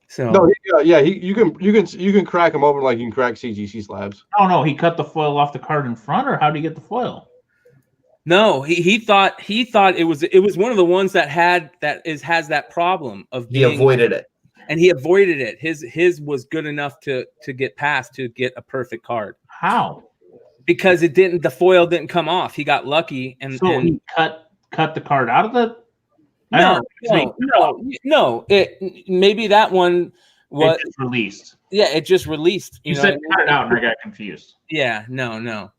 So No, you can crack them open like you can crack CGC slabs. Oh no, he cut the foil off the card in front, or how did he get the foil? no, he thought it was one of the ones that has that problem of He avoided it. and he avoided it. His was good enough to get past to get a perfect card. How? Because the foil didn't come off. He got lucky and he cut the card out of the. No. Maybe that one was just released. Yeah, it just released. You said cut it out, and I got confused. Yeah, no,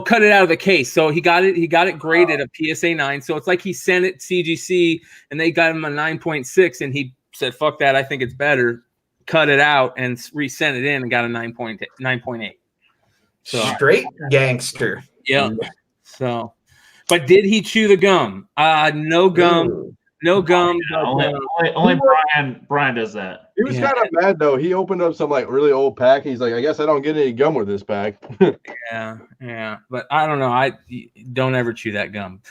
cut it out of the case. So he got it graded a PSA 9. So it's like he sent it CGC, and they got him a 9.6, and he said, "Fuck that, I think it's better." Cut it out and resent it in, and got a 9.8. So straight gangster. Yeah. So, but did he chew the gum? No gum. Ooh. No gum. Only Bryan does that. He was kind of mad though. He opened up some like really old pack. He's like, I guess I don't get any gum with this pack. Yeah. But I don't know. I don't ever chew that gum.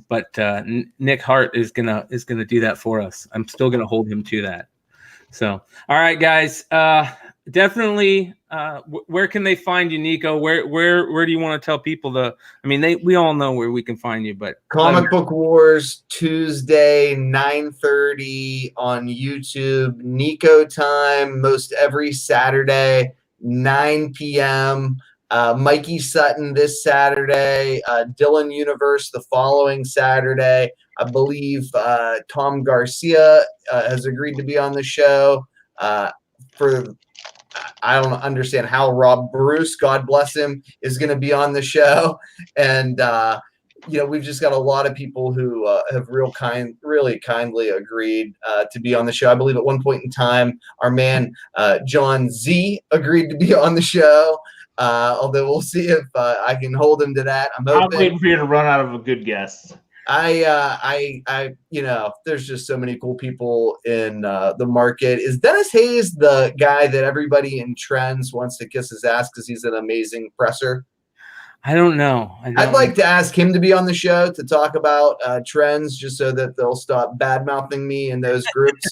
But Nick Hart is gonna do that for us. I'm still gonna hold him to that. So, all right, guys. Definitely. Where can they find you, Nico? Where do you want to tell people we all know where we can find you, but Comic Book Wars Tuesday 9:30 on YouTube. Nico Time most every Saturday 9 p.m. Mikey Sutton this Saturday. Dylan Universe the following Saturday. I believe Tom Garcia has agreed to be on the show. I don't understand how Rob Bruce, God bless him, is going to be on the show. And, we've just got a lot of people who have really kindly agreed to be on the show. I believe at one point in time, our man Jon Z agreed to be on the show. Although we'll see if I can hold him to that. I'm waiting for you to run out of a good guest. There's just so many cool people in the market. Is Dennis Hayes the guy that everybody in Trends wants to kiss his ass because he's an amazing presser? I don't know. I'd like to ask him to be on the show to talk about Trends, just so that they'll stop bad-mouthing me in those groups.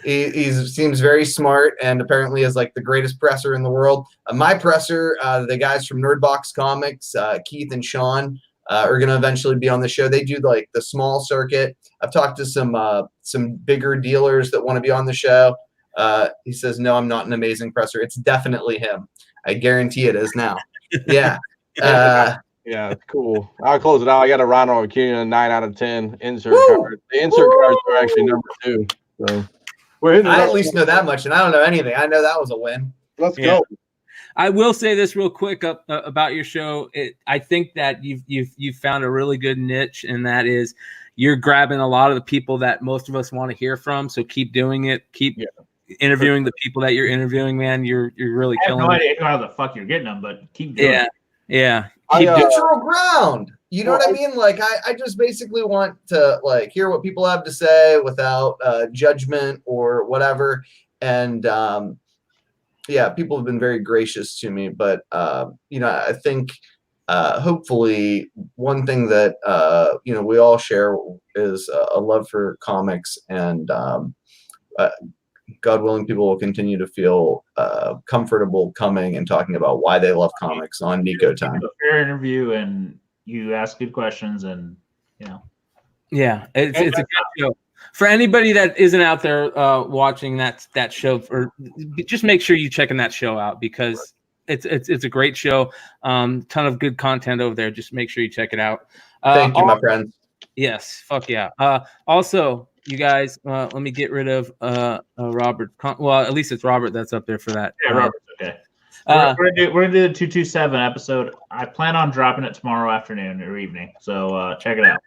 He seems very smart and apparently is like the greatest presser in the world. My presser, the guys from Nerdbox Comics, Keith and Sean, are going to eventually be on the show. They do like the small circuit. I've talked to some bigger dealers that want to be on the show. He says, no, I'm not an amazing presser. It's definitely him. I guarantee it is now. Yeah. Yeah, cool. I'll close it out. I got a Ronald Acuña 9 out of 10 insert card. The insert cards are actually number 2. So we're hitting. I at least know that much, and I don't know anything. I know that was a win. Let's go. I will say this real quick about your show. I think that you've found a really good niche, and that is you're grabbing a lot of the people that most of us want to hear from. So keep doing it. Keep interviewing the people that you're interviewing, man. You're really killing it. I have no idea how the fuck you're getting them, but keep doing it. Yeah. Neutral ground. You know what I mean? Like I just basically want to like hear what people have to say without judgment or whatever. And people have been very gracious to me, but I think hopefully one thing that we all share is a love for comics, and God willing, people will continue to feel comfortable coming and talking about why they love comics on Nico Time. It's a fair interview, and you ask good questions, and yeah, it's a good show. For anybody that isn't out there watching that show, or just make sure you're checking that show out, because it's a great show. Ton of good content over there. Just make sure you check it out. Thank you, my friend. Yes, fuck yeah. Also, you guys, let me get rid of Robert. Well, at least it's Robert that's up there for that. Yeah, Robert's okay. We're gonna do the 227 episode. I plan on dropping it tomorrow afternoon or evening, so check it out.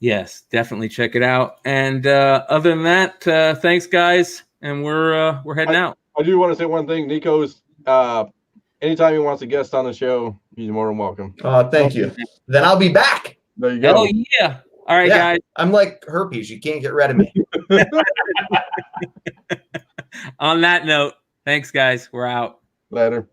Yes, definitely check it out. And other than that, thanks, guys, and we're heading out. I do want to say one thing. Nico's anytime he wants to guest on the show, he's more than welcome. Thank you. Then I'll be back. There you go. Oh yeah. All right, guys. I'm like herpes. You can't get rid of me. On that note, thanks, guys. We're out. Later.